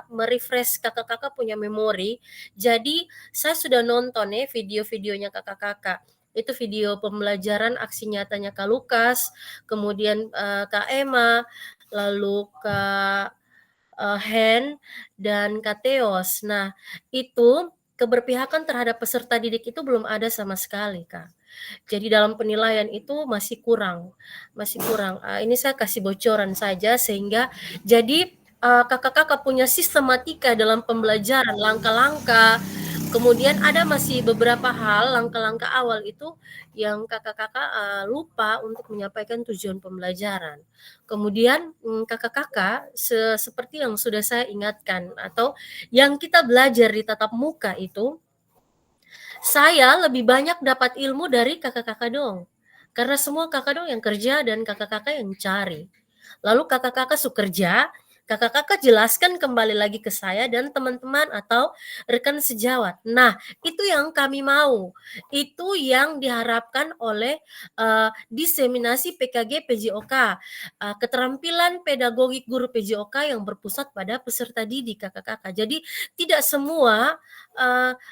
merefresh kakak-kakak punya memori. Jadi saya sudah nonton video-videonya kakak-kakak. Itu video pembelajaran aksi nyatanya Kak Lukas, kemudian Kak Emma, lalu Kak Hen dan Kak Teos. Nah, itu keberpihakan terhadap peserta didik itu belum ada sama sekali, Kak. Jadi dalam penilaian itu masih kurang. Ini saya kasih bocoran saja sehingga jadi kakak-kakak punya sistematika dalam pembelajaran, langkah-langkah. Kemudian ada masih beberapa hal langkah-langkah awal itu yang kakak-kakak lupa untuk menyampaikan tujuan pembelajaran. Kemudian kakak-kakak seperti yang sudah saya ingatkan atau yang kita belajar di tatap muka itu, saya lebih banyak dapat ilmu dari kakak-kakak dong. Karena semua kakak dong yang kerja dan kakak-kakak yang cari. Lalu kakak-kakak kerja, Kakak-kakak jelaskan kembali lagi ke saya dan teman-teman atau rekan sejawat. Nah, itu yang kami mau. Itu yang diharapkan oleh diseminasi PKG PJOK, keterampilan pedagogik guru PJOK yang berpusat pada peserta didik kakak-kakak. Jadi tidak semua,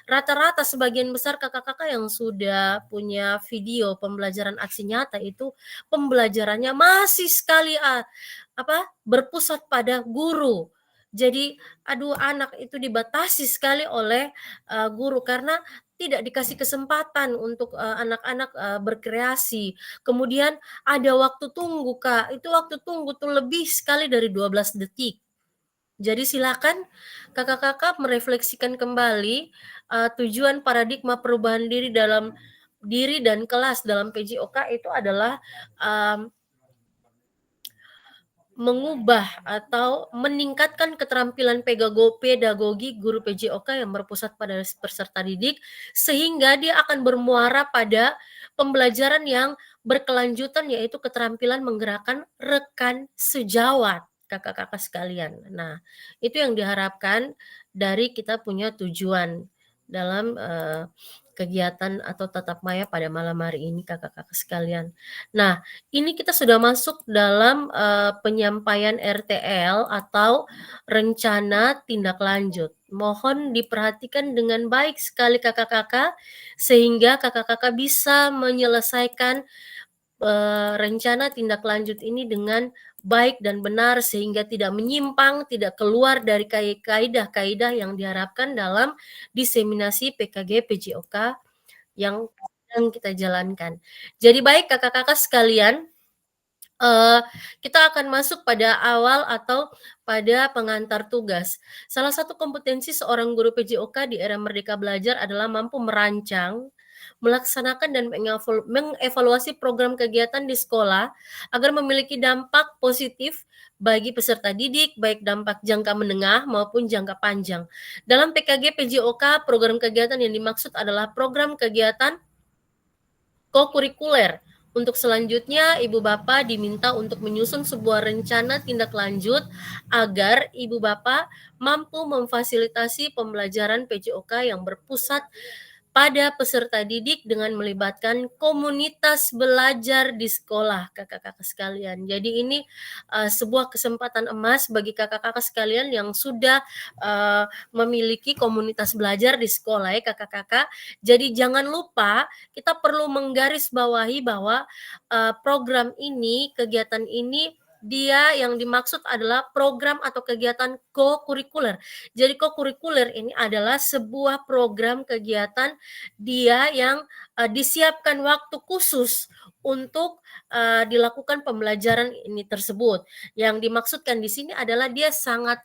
rata-rata sebagian besar kakak-kakak yang sudah punya video pembelajaran aksi nyata itu pembelajarannya masih sekali berpusat pada guru. Jadi, aduh, anak itu dibatasi sekali oleh guru karena tidak dikasih kesempatan untuk anak-anak berkreasi. Kemudian ada waktu tunggu, Kak. Itu waktu tunggu tuh lebih sekali dari 12 detik. Jadi silakan kakak-kakak merefleksikan kembali tujuan paradigma perubahan diri dalam diri dan kelas dalam PJOK itu adalah mengubah atau meningkatkan keterampilan pedagogi guru PJOK yang berpusat pada peserta didik sehingga dia akan bermuara pada pembelajaran yang berkelanjutan yaitu keterampilan menggerakkan rekan sejawat kakak-kakak sekalian. Nah, itu yang diharapkan dari kita punya tujuan dalam kegiatan atau tatap maya pada malam hari ini kakak-kakak sekalian. Nah, ini kita sudah masuk dalam penyampaian RTL atau rencana tindak lanjut. Mohon diperhatikan dengan baik sekali kakak-kakak sehingga kakak-kakak bisa menyelesaikan rencana tindak lanjut ini dengan baik dan benar sehingga tidak menyimpang, tidak keluar dari kaidah-kaidah yang diharapkan dalam diseminasi PKG PJOK yang sedang kita jalankan. Jadi baik kakak-kakak sekalian, kita akan masuk pada awal atau pada pengantar tugas. Salah satu kompetensi seorang guru PJOK di era Merdeka Belajar adalah mampu merancang, melaksanakan dan mengevaluasi program kegiatan di sekolah agar memiliki dampak positif bagi peserta didik, baik dampak jangka menengah maupun jangka panjang. Dalam PKG PJOK, program kegiatan yang dimaksud adalah program kegiatan kokurikuler. Untuk selanjutnya, Ibu Bapak diminta untuk menyusun sebuah rencana tindak lanjut agar Ibu Bapak mampu memfasilitasi pembelajaran PJOK yang berpusat pada peserta didik dengan melibatkan komunitas belajar di sekolah, kakak-kakak sekalian. Jadi ini sebuah kesempatan emas bagi kakak-kakak sekalian yang sudah memiliki komunitas belajar di sekolah ya kakak-kakak. Jadi jangan lupa kita perlu menggarisbawahi bahwa program ini, kegiatan ini dia yang dimaksud adalah program atau kegiatan co-kurikuler. Jadi co-kurikuler ini adalah sebuah program kegiatan dia yang disiapkan waktu khusus untuk dilakukan pembelajaran ini tersebut. Yang dimaksudkan di sini adalah dia sangat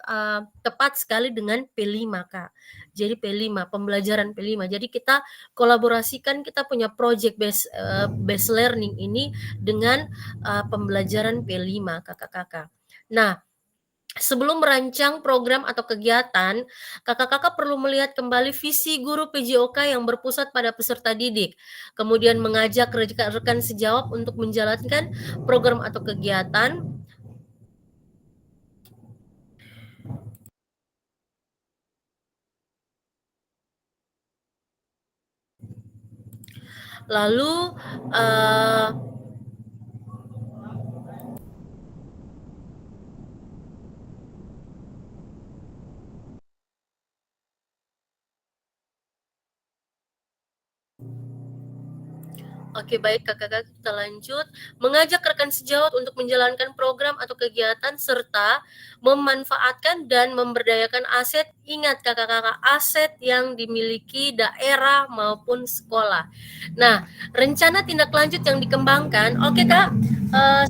tepat sekali dengan P5, Kak. Jadi P5, pembelajaran P5. Jadi kita kolaborasikan, kita punya project based learning ini dengan pembelajaran P5, kakak-kakak. Nah, sebelum merancang program atau kegiatan, kakak-kakak perlu melihat kembali visi guru PJOK yang berpusat pada peserta didik. Kemudian mengajak rekan sejawat untuk menjalankan program atau kegiatan. Lalu Oke, baik kakak-kakak, kita lanjut. Mengajak rekan sejawat untuk menjalankan program atau kegiatan serta memanfaatkan dan memberdayakan aset. Ingat kakak-kakak, aset yang dimiliki daerah maupun sekolah. Nah, rencana tindak lanjut yang dikembangkan. Oke Kak,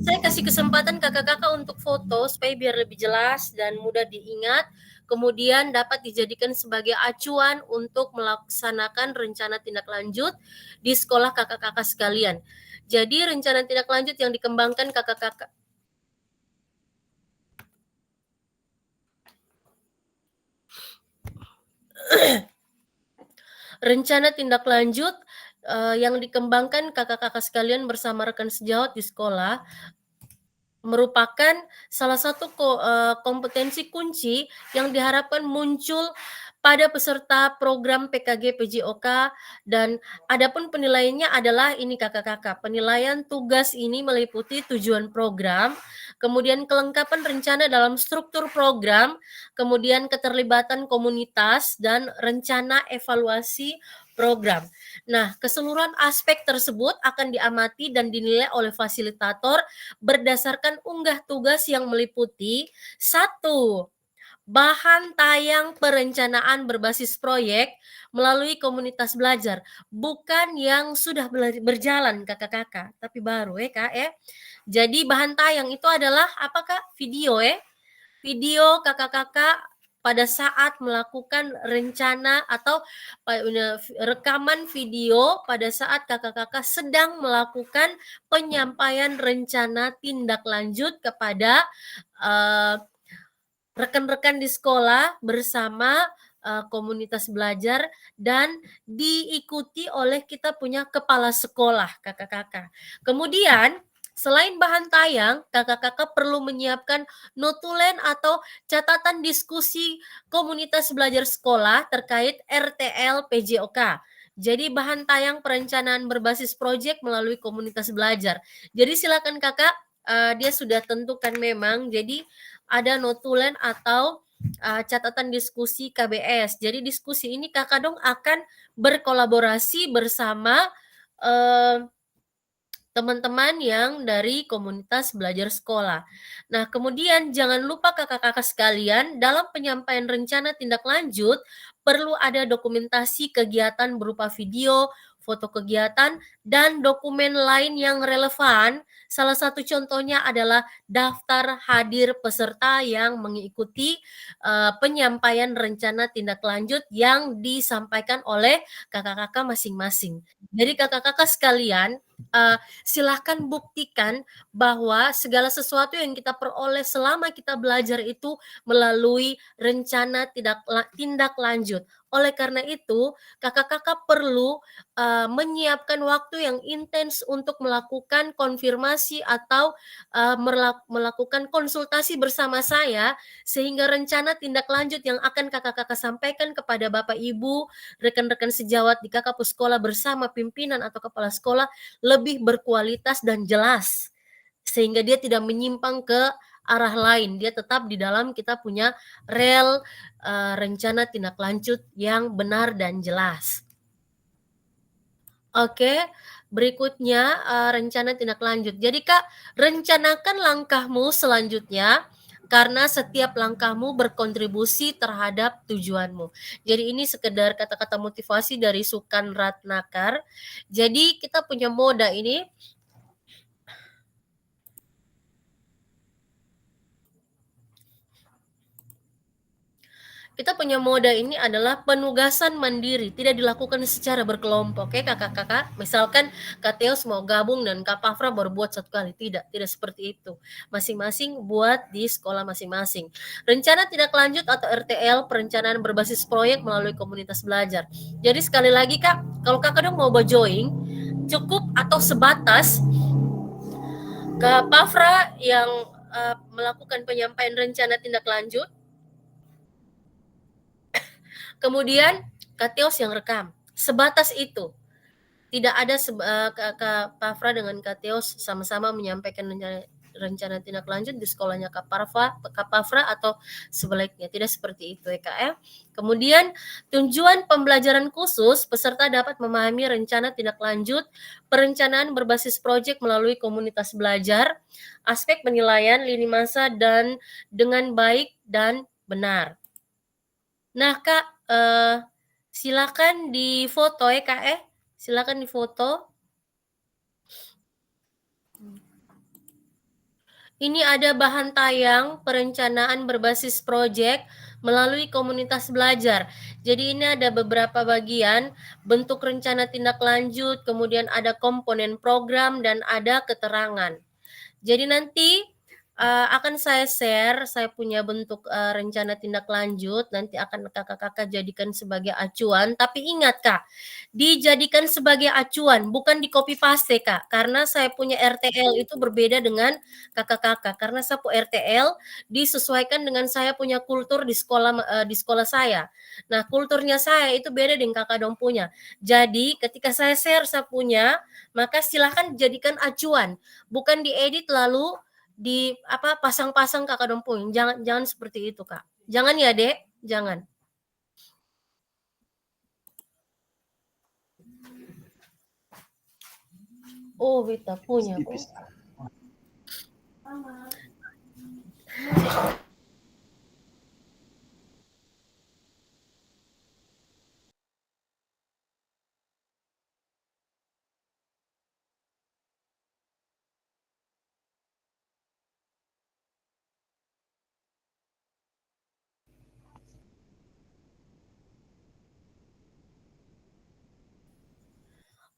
saya kasih kesempatan kakak-kakak untuk foto supaya biar lebih jelas dan mudah diingat. Kemudian dapat dijadikan sebagai acuan untuk melaksanakan rencana tindak lanjut di sekolah kakak-kakak sekalian. Jadi rencana tindak lanjut yang dikembangkan kakak-kakak rencana tindak lanjut yang dikembangkan kakak-kakak sekalian bersama rekan sejawat di sekolah merupakan salah satu kompetensi kunci yang diharapkan muncul pada peserta program PKG PJOK, dan adapun penilaiannya adalah ini Kakak-kakak. Penilaian tugas ini meliputi tujuan program, kemudian kelengkapan rencana dalam struktur program, kemudian keterlibatan komunitas, dan rencana evaluasi program. Nah, keseluruhan aspek tersebut akan diamati dan dinilai oleh fasilitator berdasarkan unggah tugas yang meliputi 1. Bahan tayang perencanaan berbasis proyek melalui komunitas belajar, bukan yang sudah berjalan Kakak-kakak, tapi baru Kak ya. Jadi bahan tayang itu adalah apakah video video Kakak-kakak pada saat melakukan rencana atau rekaman video pada saat Kakak-kakak sedang melakukan penyampaian rencana tindak lanjut kepada rekan-rekan di sekolah bersama komunitas belajar dan diikuti oleh kita punya kepala sekolah Kakak-kakak. Kemudian selain bahan tayang, Kakak-kakak perlu menyiapkan notulen atau catatan diskusi komunitas belajar sekolah terkait RTL PJOK. Jadi bahan tayang perencanaan berbasis proyek melalui komunitas belajar. Jadi silakan Kakak, dia sudah tentukan memang. Jadi ada notulen atau catatan diskusi KBS. Jadi diskusi ini Kakak dong akan berkolaborasi bersama teman-teman yang dari komunitas belajar sekolah. Nah, kemudian jangan lupa Kakak-kakak sekalian, dalam penyampaian rencana tindak lanjut perlu ada dokumentasi kegiatan berupa video, foto kegiatan, dan dokumen lain yang relevan. Salah satu contohnya adalah daftar hadir peserta yang mengikuti penyampaian rencana tindak lanjut yang disampaikan oleh kakak-kakak masing-masing. Jadi kakak-kakak sekalian, silahkan buktikan bahwa segala sesuatu yang kita peroleh selama kita belajar itu melalui rencana tindak lanjut. Oleh karena itu, kakak-kakak perlu menyiapkan waktu yang intens untuk melakukan konfirmasi atau melakukan konsultasi bersama saya, sehingga rencana tindak lanjut yang akan kakak-kakak sampaikan kepada Bapak Ibu, rekan-rekan sejawat di kakak sekolah bersama pimpinan atau kepala sekolah lebih berkualitas dan jelas, sehingga dia tidak menyimpang ke arah lain, dia tetap di dalam kita punya rel rencana tindak lanjut yang benar dan jelas. Oke, berikutnya rencana tindak lanjut. Jadi Kak, rencanakan langkahmu selanjutnya karena setiap langkahmu berkontribusi terhadap tujuanmu. Jadi ini sekedar kata-kata motivasi dari Sukan Ratnakar. Jadi kita punya moda ini. Kita punya moda ini adalah penugasan mandiri, tidak dilakukan secara berkelompok. Oke, kakak-kakak, misalkan Kak Teos mau gabung dan Kak Pafra baru buat satu kali. Tidak seperti itu. Masing-masing buat di sekolah masing-masing. Rencana tindak lanjut atau RTL, perencanaan berbasis proyek melalui komunitas belajar. Jadi sekali lagi Kak, kalau kakak dong mau join, cukup atau sebatas Kak Pafra yang melakukan penyampaian rencana tindak lanjut, kemudian Kak Teos yang rekam. Sebatas itu. Tidak ada Kak Pafra dengan Kak Teos sama-sama menyampaikan rencana tindak lanjut di sekolahnya Kak Pafra atau sebaliknya. Tidak seperti itu ya Kak ya. Kemudian tujuan pembelajaran khusus, peserta dapat memahami rencana tindak lanjut, perencanaan berbasis proyek melalui komunitas belajar, aspek penilaian lini masa dan dengan baik dan benar. Nah Kak, silakan difoto ya Kak silakan difoto. Ini ada bahan tayang perencanaan berbasis proyek melalui komunitas belajar. Jadi ini ada beberapa bagian, bentuk rencana tindak lanjut, kemudian ada komponen program dan ada keterangan. Jadi nanti akan saya share, saya punya bentuk rencana tindak lanjut, nanti akan kakak-kakak jadikan sebagai acuan. Tapi ingat Kak, dijadikan sebagai acuan, bukan di copy paste Kak, karena saya punya RTL itu berbeda dengan kakak-kakak, karena saya RTL disesuaikan dengan saya punya kultur di sekolah saya. Nah, kulturnya saya itu beda dengan kakak dong punya. Jadi ketika saya share saya punya, maka silahkan jadikan acuan, bukan diedit lalu di pasang-pasang kakak dompung. Jangan seperti itu Kak. Jangan ya Dek, jangan. Oh Wita punya.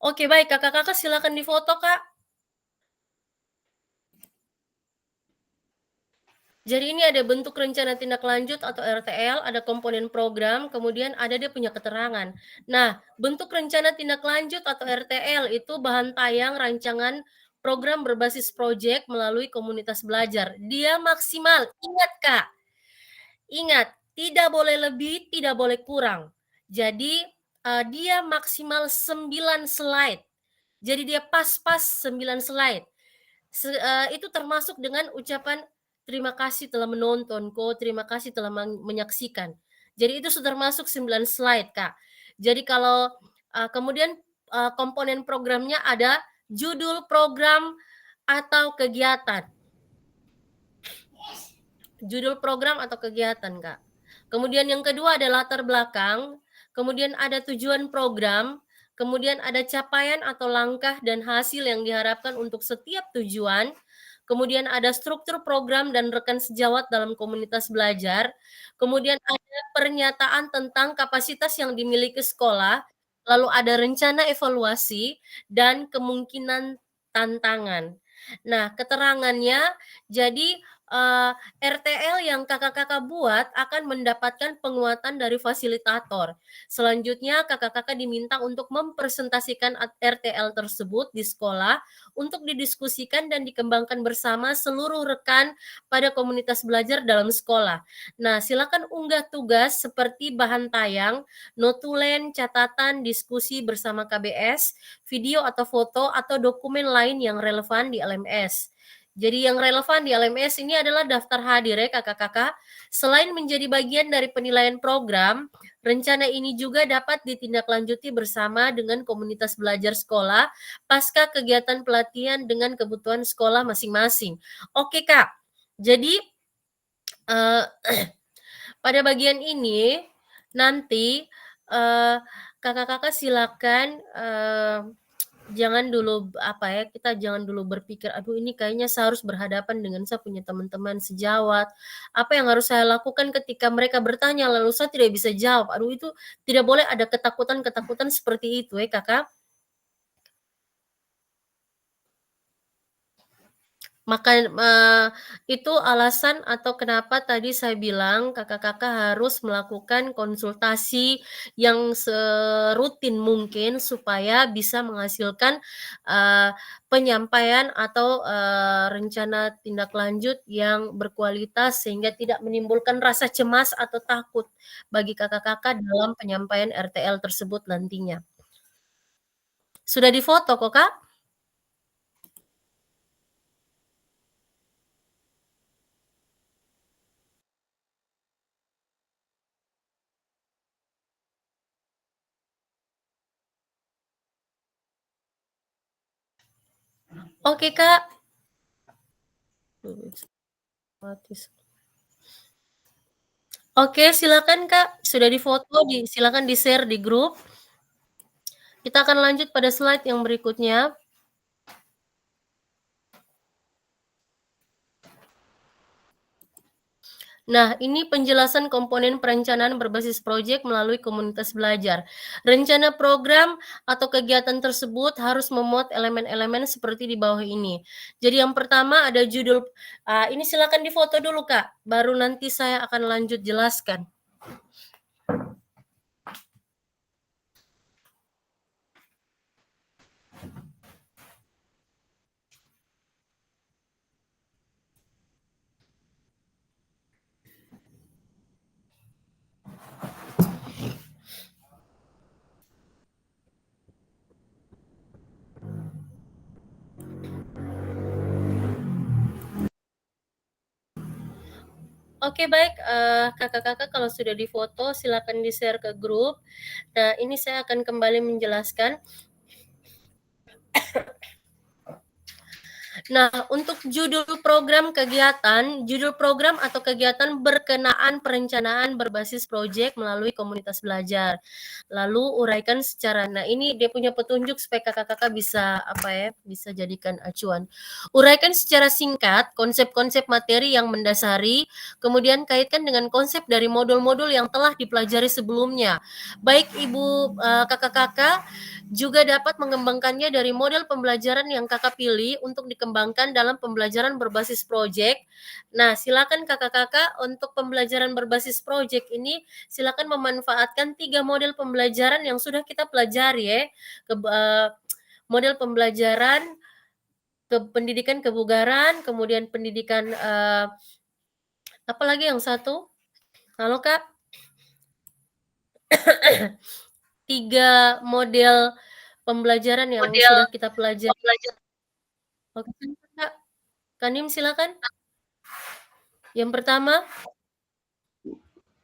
Oke baik kakak-kakak silakan difoto Kak. Jadi ini ada bentuk rencana tindak lanjut atau RTL, ada komponen program, kemudian ada dia punya keterangan. Nah, bentuk rencana tindak lanjut atau RTL itu bahan tayang rancangan program berbasis proyek melalui komunitas belajar. Dia maksimal, ingat Kak, ingat, tidak boleh lebih, tidak boleh kurang. Jadi dia maksimal 9 slide. Jadi dia pas-pas 9 slide. Itu termasuk dengan ucapan terima kasih telah menonton, terima kasih telah menyaksikan. Jadi itu sudah termasuk 9 slide, Kak. Jadi kalau kemudian komponen programnya ada judul program atau kegiatan. Judul program atau kegiatan, Kak. Kemudian yang kedua ada latar belakang, kemudian ada tujuan program, kemudian ada capaian atau langkah dan hasil yang diharapkan untuk setiap tujuan, kemudian ada struktur program dan rekan sejawat dalam komunitas belajar, kemudian ada pernyataan tentang kapasitas yang dimiliki sekolah, lalu ada rencana evaluasi, dan kemungkinan tantangan. Nah, keterangannya, jadi RTL yang kakak-kakak buat akan mendapatkan penguatan dari fasilitator. Selanjutnya, kakak-kakak diminta untuk mempresentasikan RTL tersebut di sekolah untuk didiskusikan dan dikembangkan bersama seluruh rekan pada komunitas belajar dalam sekolah. Nah, silakan unggah tugas seperti bahan tayang, notulen, catatan, diskusi bersama KBS, video atau foto, atau dokumen lain yang relevan di LMS. Jadi yang relevan di LMS ini adalah daftar hadir ya kakak-kakak. Selain menjadi bagian dari penilaian program, rencana ini juga dapat ditindaklanjuti bersama dengan komunitas belajar sekolah pasca kegiatan pelatihan dengan kebutuhan sekolah masing-masing. Oke Kak, jadi pada bagian ini nanti kakak-kakak silakan jangan dulu kita jangan dulu berpikir aduh ini kayaknya saya harus berhadapan dengan saya punya teman-teman sejawat. Apa yang harus saya lakukan ketika mereka bertanya lalu saya tidak bisa jawab. Aduh itu tidak boleh ada ketakutan-ketakutan seperti itu ya Kakak. Maka itu alasan atau kenapa tadi saya bilang kakak-kakak harus melakukan konsultasi yang serutin mungkin supaya bisa menghasilkan penyampaian atau rencana tindak lanjut yang berkualitas sehingga tidak menimbulkan rasa cemas atau takut bagi kakak-kakak dalam penyampaian RTL tersebut nantinya. Sudah difoto kok Kak? Oke Kak. Oke, silakan Kak. Sudah difoto, silakan di-share di grup. Kita akan lanjut pada slide yang berikutnya. Nah, ini penjelasan komponen perencanaan berbasis proyek melalui komunitas belajar. Rencana program atau kegiatan tersebut harus memuat elemen-elemen seperti di bawah ini. Jadi yang pertama ada judul, ini silakan difoto dulu Kak, baru nanti saya akan lanjut jelaskan. Oke baik, kakak-kakak kalau sudah difoto silakan di-share ke grup. Nah ini saya akan kembali menjelaskan. Nah, untuk judul program atau kegiatan berkenaan perencanaan berbasis proyek melalui komunitas belajar. Lalu uraikan secara, nah ini dia punya petunjuk supaya kakak-kakak bisa bisa jadikan acuan. Uraikan secara singkat konsep-konsep materi yang mendasari, kemudian kaitkan dengan konsep dari modul-modul yang telah dipelajari sebelumnya. Baik Ibu kakak-kakak juga dapat mengembangkannya dari model pembelajaran yang kakak pilih untuk dikembangkan dalam pembelajaran berbasis proyek. Nah, silakan kakak-kakak untuk pembelajaran berbasis proyek ini silakan memanfaatkan 3 model pembelajaran yang sudah kita pelajari ya. Model pembelajaran pendidikan kebugaran, kemudian pendidikan apa lagi yang satu? Halo Kak. 3 model pembelajaran yang sudah kita pelajari. Oke, Kak. Kanim silakan. Yang pertama,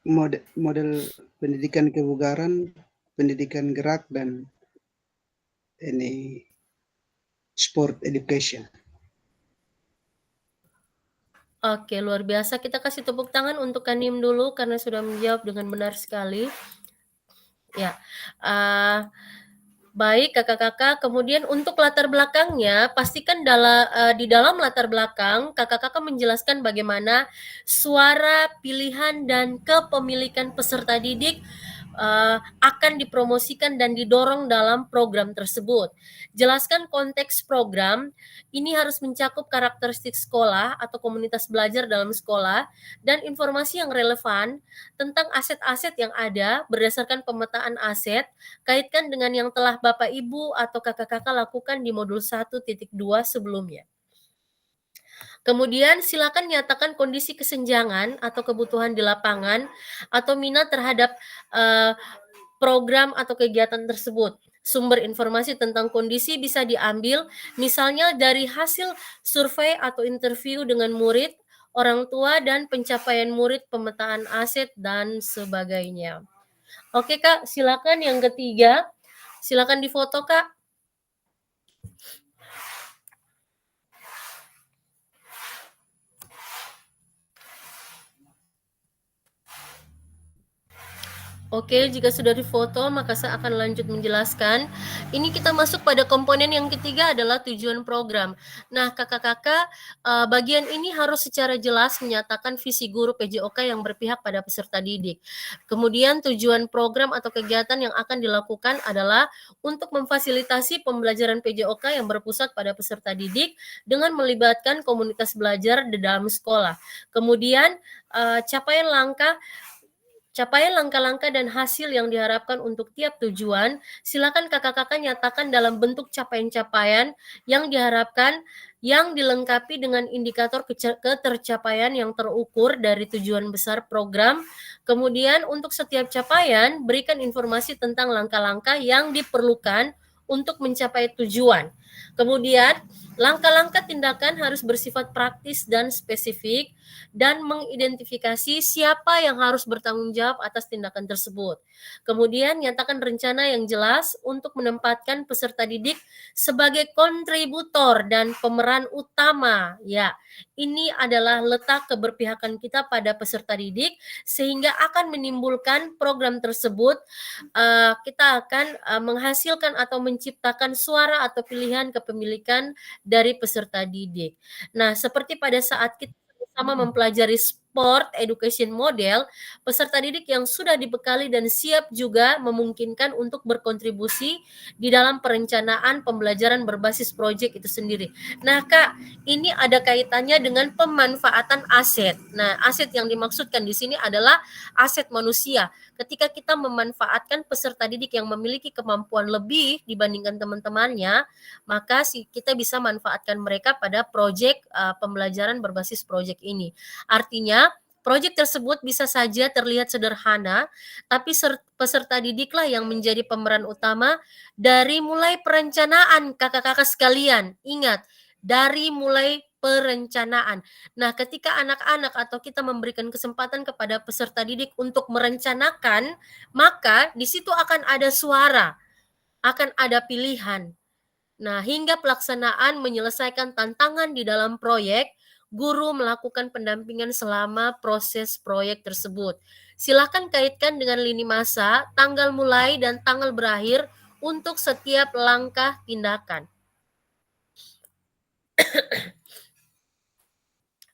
model pendidikan kebugaran, pendidikan gerak, dan ini sport education. oke, luar biasa. Kita kasih tepuk tangan untuk Kanim dulu karena sudah menjawab dengan benar sekali. Ya, baik kakak-kakak. Kemudian untuk latar belakangnya, pastikan di dalam latar belakang kakak-kakak menjelaskan bagaimana suara, pilihan, dan kepemilikan peserta didik akan dipromosikan dan didorong dalam program tersebut. Jelaskan konteks program, ini harus mencakup karakteristik sekolah atau komunitas belajar dalam sekolah, dan informasi yang relevan tentang aset-aset yang ada berdasarkan pemetaan aset, kaitkan dengan yang telah Bapak Ibu atau kakak-kakak lakukan di modul 1.2 sebelumnya. Kemudian silakan nyatakan kondisi kesenjangan atau kebutuhan di lapangan atau minat terhadap program atau kegiatan tersebut. Sumber informasi tentang kondisi bisa diambil misalnya dari hasil survei atau interview dengan murid, orang tua, dan pencapaian murid, pemetaan aset, dan sebagainya. Oke Kak, silakan yang ketiga. Silakan difoto Kak. Oke, jika sudah difoto, maka saya akan lanjut menjelaskan. Ini kita masuk pada komponen yang ketiga adalah tujuan program. Nah, kakak-kakak, bagian ini harus secara jelas menyatakan visi guru PJOK yang berpihak pada peserta didik. Kemudian tujuan program atau kegiatan yang akan dilakukan adalah untuk memfasilitasi pembelajaran PJOK yang berpusat pada peserta didik dengan melibatkan komunitas belajar di dalam sekolah. Kemudian, capaian langkah-langkah dan hasil yang diharapkan untuk tiap tujuan, silakan kakak-kakak nyatakan dalam bentuk capaian-capaian yang diharapkan yang dilengkapi dengan indikator ketercapaian yang terukur dari tujuan besar program. Kemudian untuk setiap capaian, berikan informasi tentang langkah-langkah yang diperlukan untuk mencapai tujuan. Kemudian, langkah-langkah tindakan harus bersifat praktis dan spesifik dan mengidentifikasi siapa yang harus bertanggung jawab atas tindakan tersebut. Kemudian, nyatakan rencana yang jelas untuk menempatkan peserta didik sebagai kontributor dan pemeran utama. Ya, ini adalah letak keberpihakan kita pada peserta didik sehingga akan menimbulkan program tersebut. Kita akan menghasilkan atau menciptakan suara atau pilihan kepemilikan dari peserta didik. Nah, seperti pada saat kita sama mempelajari sport education model, peserta didik yang sudah dibekali dan siap juga memungkinkan untuk berkontribusi di dalam perencanaan pembelajaran berbasis proyek itu sendiri. Nah, Kak, ini ada kaitannya dengan pemanfaatan aset. Nah, aset yang dimaksudkan di sini adalah aset manusia. Ketika kita memanfaatkan peserta didik yang memiliki kemampuan lebih dibandingkan teman-temannya, maka kita bisa manfaatkan mereka pada proyek pembelajaran berbasis proyek ini. Artinya, proyek tersebut bisa saja terlihat sederhana, tapi peserta didiklah yang menjadi pemeran utama dari mulai perencanaan, kakak-kakak sekalian. Ingat, dari mulai perencanaan. Nah, ketika anak-anak atau kita memberikan kesempatan kepada peserta didik untuk merencanakan, maka di situ akan ada suara, akan ada pilihan. Nah, hingga pelaksanaan menyelesaikan tantangan di dalam proyek, guru melakukan pendampingan selama proses proyek tersebut. Silakan kaitkan dengan lini masa, tanggal mulai dan tanggal berakhir untuk setiap langkah tindakan.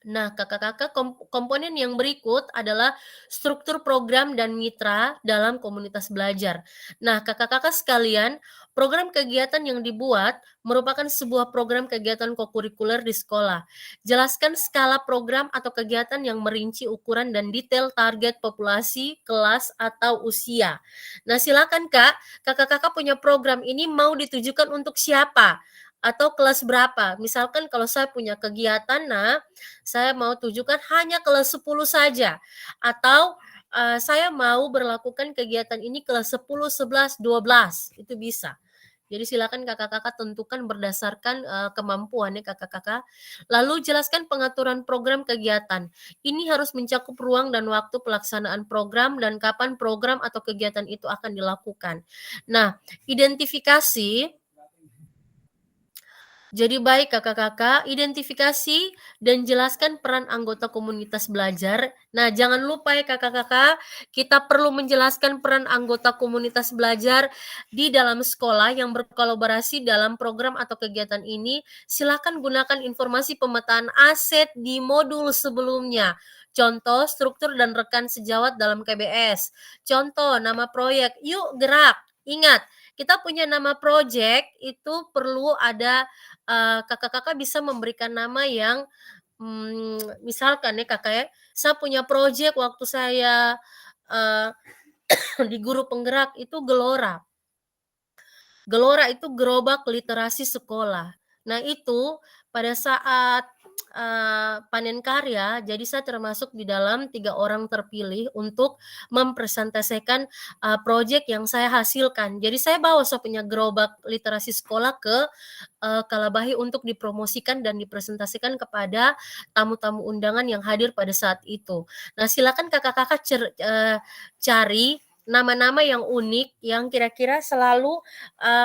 Nah, kakak-kakak, komponen yang berikut adalah struktur program dan mitra dalam komunitas belajar. Nah, kakak-kakak sekalian, program kegiatan yang dibuat merupakan sebuah program kegiatan kokurikuler di sekolah. Jelaskan skala program atau kegiatan yang merinci ukuran dan detail target populasi, kelas, atau usia. Nah, silakan Kak, kakak-kakak punya program ini mau ditujukan untuk siapa? Atau kelas berapa? Misalkan kalau saya punya kegiatan, nah saya mau tujukan hanya kelas 10 saja. Atau saya mau berlakukan kegiatan ini kelas 10, 11, 12. Itu bisa. Jadi silakan kakak-kakak tentukan berdasarkan kemampuan ya kakak-kakak. Lalu jelaskan pengaturan program kegiatan. Ini harus mencakup ruang dan waktu pelaksanaan program dan kapan program atau kegiatan itu akan dilakukan. Nah, identifikasi. Jadi baik kakak-kakak, identifikasi dan jelaskan peran anggota komunitas belajar. Nah, jangan lupa ya kakak-kakak, kita perlu menjelaskan peran anggota komunitas belajar di dalam sekolah yang berkolaborasi dalam program atau kegiatan ini. Silakan gunakan informasi pemetaan aset di modul sebelumnya. Contoh, struktur dan rekan sejawat dalam KBS. Contoh, nama proyek. Yuk gerak. Ingat, kita punya nama proyek itu perlu ada kakak-kakak bisa memberikan nama yang misalkan ya kakak ya, saya punya proyek waktu saya di guru penggerak itu Gelora. Gelora itu gerobak literasi sekolah. Nah itu pada saat panen karya, jadi saya termasuk di dalam 3 orang terpilih untuk mempresentasikan proyek yang saya hasilkan. Jadi saya bawa saya punya gerobak literasi sekolah ke Kalabahi untuk dipromosikan dan dipresentasikan kepada tamu-tamu undangan yang hadir pada saat itu. Nah silakan kakak-kakak cari nama-nama yang unik yang kira-kira selalu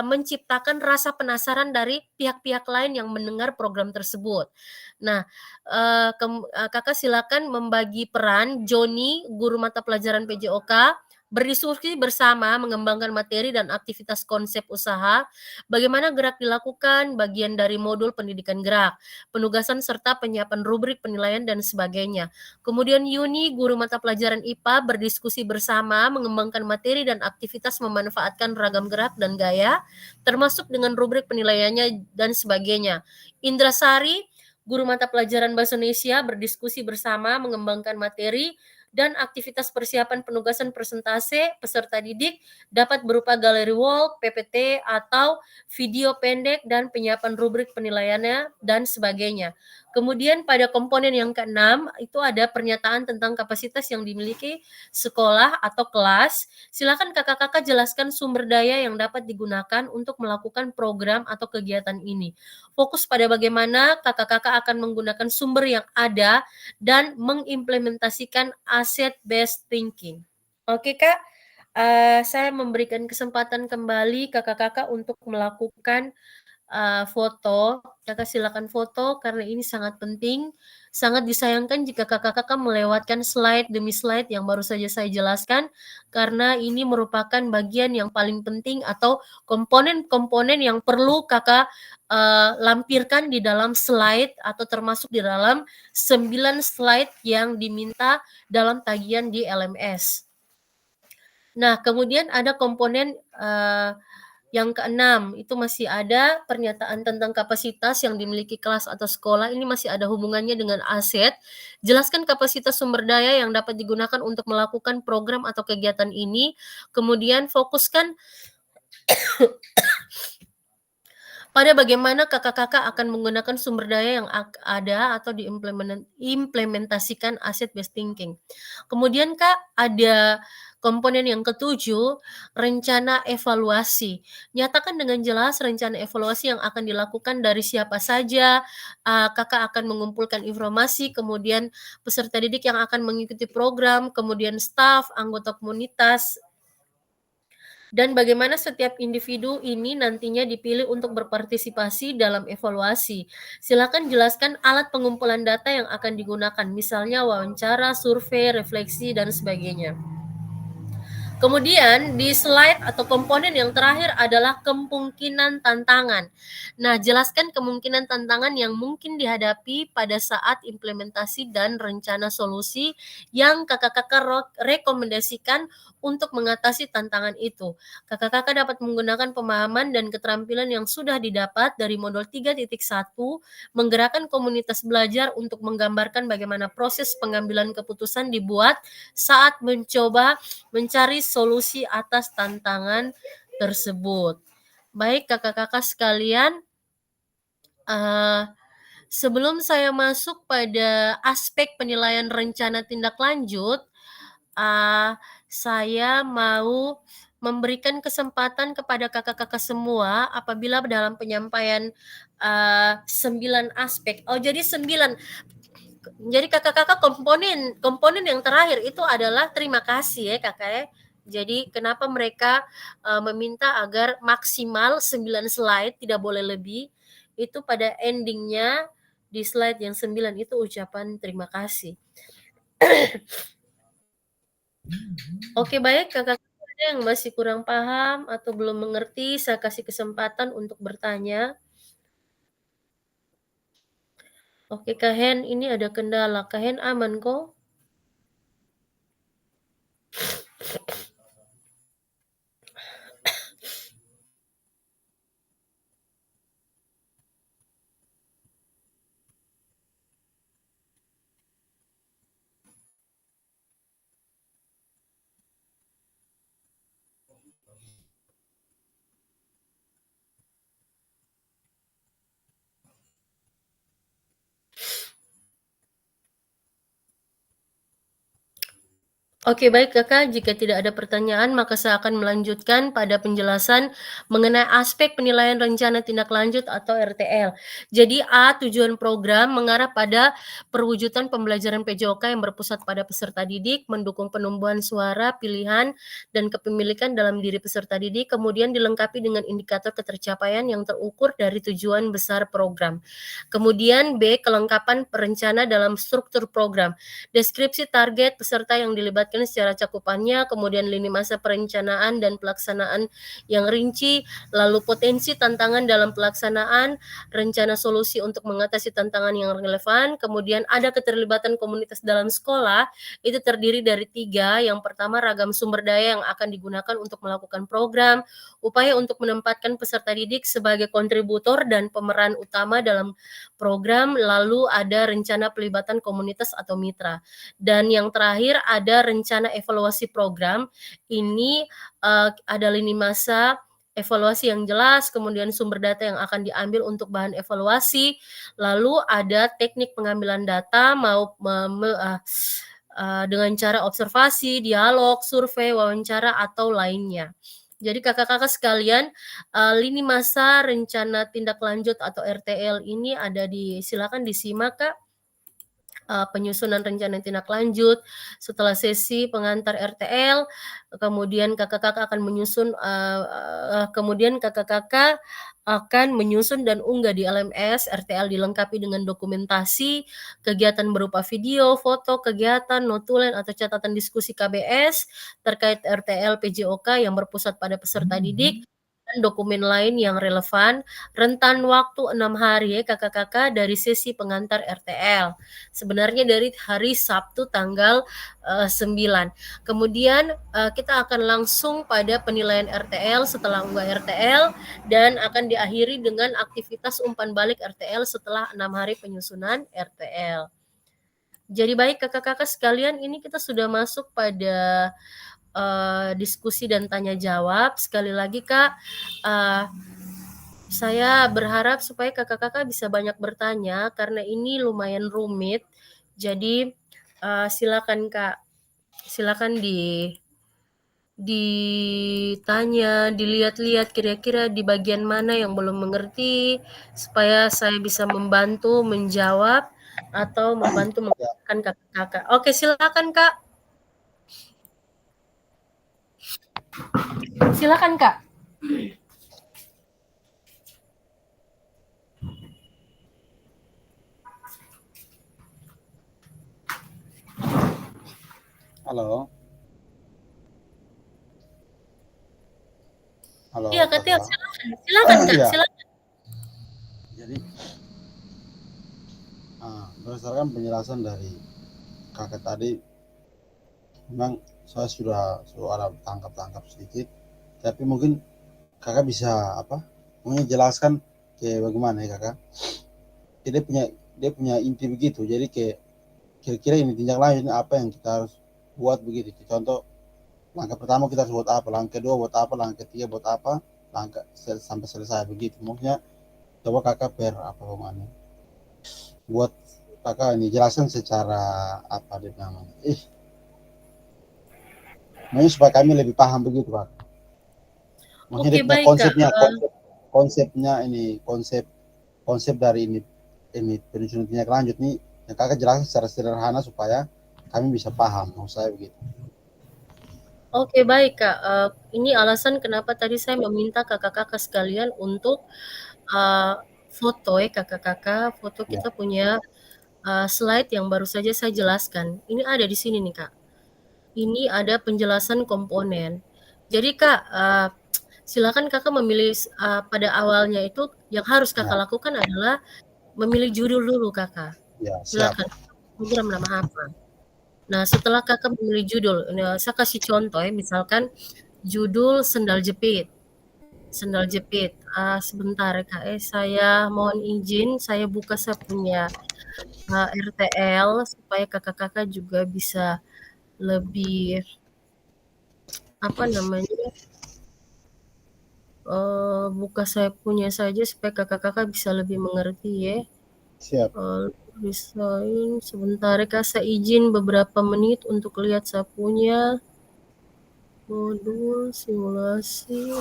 menciptakan rasa penasaran dari pihak-pihak lain yang mendengar program tersebut. Nah, kakak silakan membagi peran. Joni, guru mata pelajaran PJOK, berdiskusi bersama mengembangkan materi dan aktivitas konsep usaha, bagaimana gerak dilakukan, bagian dari modul pendidikan gerak, penugasan serta penyiapan rubrik penilaian dan sebagainya. Kemudian Yuni, guru mata pelajaran IPA, berdiskusi bersama mengembangkan materi dan aktivitas memanfaatkan ragam gerak dan gaya, termasuk dengan rubrik penilaiannya dan sebagainya. Indrasari, guru mata pelajaran Bahasa Indonesia, berdiskusi bersama mengembangkan materi dan aktivitas persiapan penugasan presentase peserta didik dapat berupa galeri wall, PPT, atau video pendek dan penyiapan rubrik penilaiannya dan sebagainya. Kemudian pada komponen yang ke-6 itu ada pernyataan tentang kapasitas yang dimiliki sekolah atau kelas. Silakan kakak-kakak jelaskan sumber daya yang dapat digunakan untuk melakukan program atau kegiatan ini. Fokus pada bagaimana kakak-kakak akan menggunakan sumber yang ada dan mengimplementasikan asset-based thinking. Oke Kak, saya memberikan kesempatan kembali kakak-kakak untuk melakukan foto, Kakak silakan foto karena ini sangat penting. Sangat disayangkan jika kakak-kakak melewatkan slide demi slide yang baru saja saya jelaskan, karena ini merupakan bagian yang paling penting atau komponen-komponen yang perlu kakak lampirkan di dalam slide atau termasuk di dalam 9 slide yang diminta dalam tagihan di LMS. Nah, kemudian ada komponen yang keenam, itu masih ada pernyataan tentang kapasitas yang dimiliki kelas atau sekolah. Ini masih ada hubungannya dengan aset. Jelaskan kapasitas sumber daya yang dapat digunakan untuk melakukan program atau kegiatan ini. Kemudian fokuskan pada bagaimana kakak-kakak akan menggunakan sumber daya yang ada atau diimplementasikan asset-based thinking. Kemudian Kak, ada komponen yang ketujuh, rencana evaluasi. Nyatakan dengan jelas rencana evaluasi yang akan dilakukan dari siapa saja, kakak akan mengumpulkan informasi, kemudian peserta didik yang akan mengikuti program, kemudian staf, anggota komunitas, dan bagaimana setiap individu ini nantinya dipilih untuk berpartisipasi dalam evaluasi. Silakan jelaskan alat pengumpulan data yang akan digunakan, misalnya wawancara, survei, refleksi, dan sebagainya. Kemudian di slide atau komponen yang terakhir adalah kemungkinan tantangan. Nah, jelaskan kemungkinan tantangan yang mungkin dihadapi pada saat implementasi dan rencana solusi yang kakak-kakak rekomendasikan untuk mengatasi tantangan itu. Kakak-kakak dapat menggunakan pemahaman dan keterampilan yang sudah didapat dari modul 3.1, menggerakkan komunitas belajar untuk menggambarkan bagaimana proses pengambilan keputusan dibuat saat mencoba mencari solusi atas tantangan tersebut. Baik kakak-kakak sekalian, sebelum saya masuk pada aspek penilaian rencana tindak lanjut, saya mau memberikan kesempatan kepada kakak-kakak semua apabila dalam penyampaian 9 aspek. Jadi 9. Jadi kakak-kakak komponen yang terakhir itu adalah terima kasih ya kakak ya. Jadi kenapa mereka meminta agar maksimal 9 slide, tidak boleh lebih. Itu pada endingnya di slide yang 9 itu ucapan terima kasih. Oke baik kakak-kakak, ada yang masih kurang paham atau belum mengerti, saya kasih kesempatan untuk bertanya. Oke Kak Hen, ini ada kendala. Kak Hen aman kok? Oke baik kakak, jika tidak ada pertanyaan maka saya akan melanjutkan pada penjelasan mengenai aspek penilaian rencana tindak lanjut atau RTL. Jadi tujuan program mengarah pada perwujudan pembelajaran PJOK yang berpusat pada peserta didik, mendukung penumbuhan suara, pilihan, dan kepemilikan dalam diri peserta didik, kemudian dilengkapi dengan indikator ketercapaian yang terukur dari tujuan besar program. Kemudian B, kelengkapan perencana dalam struktur program, deskripsi target peserta yang dilibatkan secara cakupannya, kemudian lini masa perencanaan dan pelaksanaan yang rinci, lalu potensi tantangan dalam pelaksanaan, rencana solusi untuk mengatasi tantangan yang relevan, kemudian ada keterlibatan komunitas dalam sekolah, itu terdiri dari 3, yang pertama ragam sumber daya yang akan digunakan untuk melakukan program, upaya untuk menempatkan peserta didik sebagai kontributor dan pemeran utama dalam program, lalu ada rencana pelibatan komunitas atau mitra. Dan yang terakhir ada rencana evaluasi program. Ini ada lini masa evaluasi yang jelas, kemudian sumber data yang akan diambil untuk bahan evaluasi, lalu ada teknik pengambilan data dengan cara observasi, dialog, survei, wawancara, atau lainnya. Jadi kakak-kakak sekalian, lini masa rencana tindak lanjut atau RTL ini ada silakan disimak Kak. penyusunan rencana tindak lanjut. Setelah sesi pengantar RTL, kemudian kakak-kakak akan menyusun, kemudian kakak-kakak akan menyusun dan unggah di LMS. RTL dilengkapi dengan dokumentasi, kegiatan berupa video, foto, kegiatan, notulen atau catatan diskusi KBS terkait RTL PJOK yang berpusat pada peserta didik, dan dokumen lain yang relevan. Rentan waktu 6 hari ya kakak-kakak dari sesi pengantar RTL. Sebenarnya dari hari Sabtu tanggal 9. Kemudian kita akan langsung pada penilaian RTL setelah unggah RTL, dan akan diakhiri dengan aktivitas umpan balik RTL setelah 6 hari penyusunan RTL. Jadi baik kakak-kakak sekalian, ini kita sudah masuk pada diskusi dan tanya jawab. Sekali lagi Kak, saya berharap supaya kakak-kakak bisa banyak bertanya karena ini lumayan rumit. Jadi silakan Kak, silakan ditanya, dilihat-lihat kira-kira di bagian mana yang belum mengerti supaya saya bisa membantu menjawab atau membantu mengerjakan kakak-kakak. Oke, silakan Kak. Silakan Kak. Halo. Halo. Iya, Katia, silakan Kak, Iya. silakan. Jadi berdasarkan penjelasan dari kakak tadi, memang saya sudah ada tangkap sedikit, tapi mungkin kakak bisa mungkin jelaskan kayak bagaimana ya kakak. Dia punya inti begitu, jadi kayak kira-kira ini tindak lanjut apa yang kita harus buat begitu. Contoh, langkah pertama kita harus buat apa, langkah kedua buat apa, langkah ketiga buat apa, langkah sampai selesai begitu. Maksudnya coba kakak bagaimana buat kakak ini jelaskan secara apa dia namanya, maksudnya supaya kami lebih paham begitu Pak. Maksudnya dia punya konsepnya ini konsep dari ini penyusunan tindak lanjut nih yang kakak jelaskan secara sederhana supaya kami bisa paham, maksud saya begitu. Oke, baik Kak. Ini alasan kenapa tadi saya meminta kakak-kakak sekalian untuk foto ya kakak-kakak, foto kita punya slide yang baru saja saya jelaskan. Ini ada di sini nih Kak. Ini ada penjelasan komponen. Jadi Kak, silakan kakak memilih pada awalnya itu yang harus kakak lakukan adalah memilih judul dulu kakak. Ya, siap. Silakan. Program nama apa? Nah, setelah kakak memilih judul, saya kasih contoh ya, misalkan judul sendal jepit. Sendal jepit. Sebentar ya Kak, saya mohon izin, saya buka saya punya RTL supaya kakak-kakak juga bisa lebih buka saya punya saja supaya kakak-kakak bisa lebih mengerti ya. Siap. Desain sebentar Kak, saya izin beberapa menit untuk lihat saya punya modul simulasi.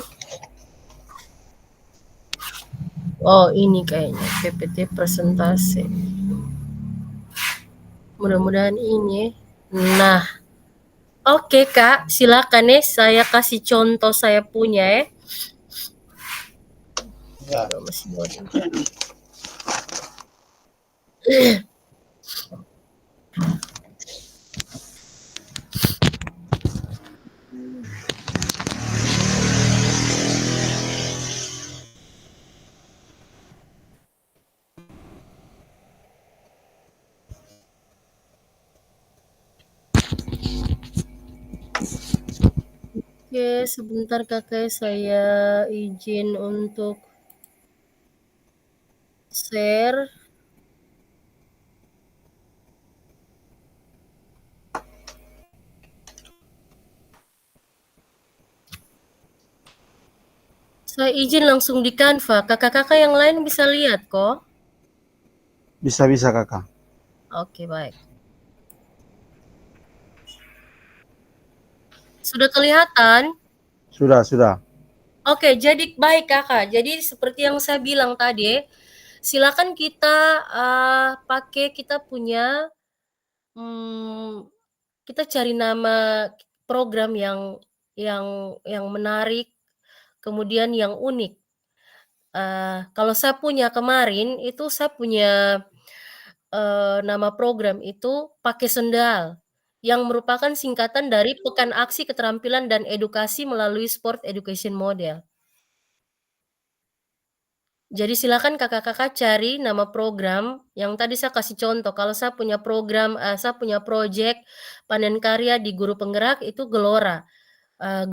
Oh, ini kayaknya PPT presentasi. Mudah-mudahan ini. Nah, oke Kak, silakan ya. Saya kasih contoh saya punya ya. Ya. Masih bodoh. Oke, sebentar kakak, saya izin untuk share. Saya izin langsung di Canva. Kakak-kakak yang lain bisa lihat kok. Bisa kakak. Oke, baik. Sudah kelihatan? Sudah. Oke, jadi baik kakak. Jadi seperti yang saya bilang tadi, silakan kita pakai kita punya kita cari nama program yang menarik, kemudian yang unik. Kalau saya punya kemarin itu saya punya, nama program itu Pakai Sendal, yang merupakan singkatan dari Pekan Aksi Keterampilan dan Edukasi melalui Sport Education Model. Jadi silakan kakak-kakak cari nama program yang tadi saya kasih contoh. Kalau saya punya program, saya punya project panen karya di Guru Penggerak itu Gelora,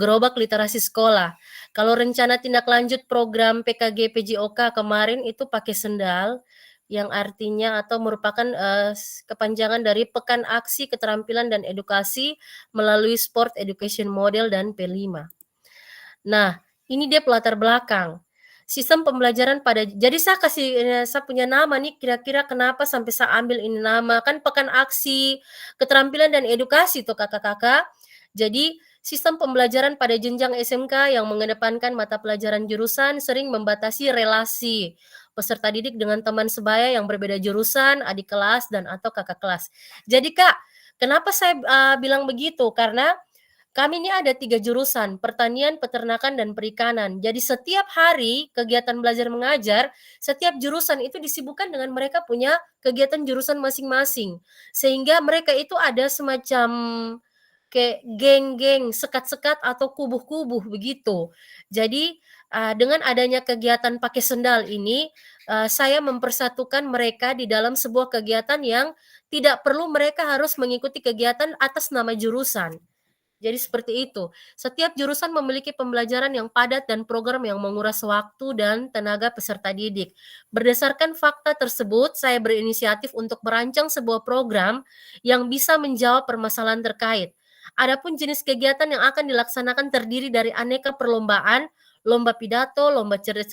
Gerobak Literasi Sekolah. Kalau rencana tindak lanjut program PKG PJOK kemarin itu Pakai Sendal, yang artinya atau merupakan kepanjangan dari Pekan Aksi Keterampilan dan Edukasi melalui Sport Education Model dan P5. Nah, ini dia pelatar belakang. Sistem pembelajaran jadi saya saya punya nama nih kira-kira kenapa sampai saya ambil ini nama, kan Pekan Aksi Keterampilan dan Edukasi tuh kakak-kakak. Jadi sistem pembelajaran pada jenjang SMK yang mengedepankan mata pelajaran jurusan sering membatasi relasi peserta didik dengan teman sebaya yang berbeda jurusan, adik kelas, dan atau kakak kelas. Jadi Kak, kenapa saya bilang begitu? Karena kami ini ada 3 jurusan, pertanian, peternakan, dan perikanan. Jadi setiap hari kegiatan belajar mengajar, setiap jurusan itu disibukkan dengan mereka punya kegiatan jurusan masing-masing. Sehingga mereka itu ada semacam kayak geng-geng, sekat-sekat atau kubuh-kubuh begitu. Jadi dengan adanya kegiatan Pakai Sendal ini, saya mempersatukan mereka di dalam sebuah kegiatan yang tidak perlu mereka harus mengikuti kegiatan atas nama jurusan. Jadi seperti itu. Setiap jurusan memiliki pembelajaran yang padat dan program yang menguras waktu dan tenaga peserta didik. Berdasarkan fakta tersebut, saya berinisiatif untuk merancang sebuah program yang bisa menjawab permasalahan terkait. Adapun jenis kegiatan yang akan dilaksanakan terdiri dari aneka perlombaan, lomba pidato, lomba cerdas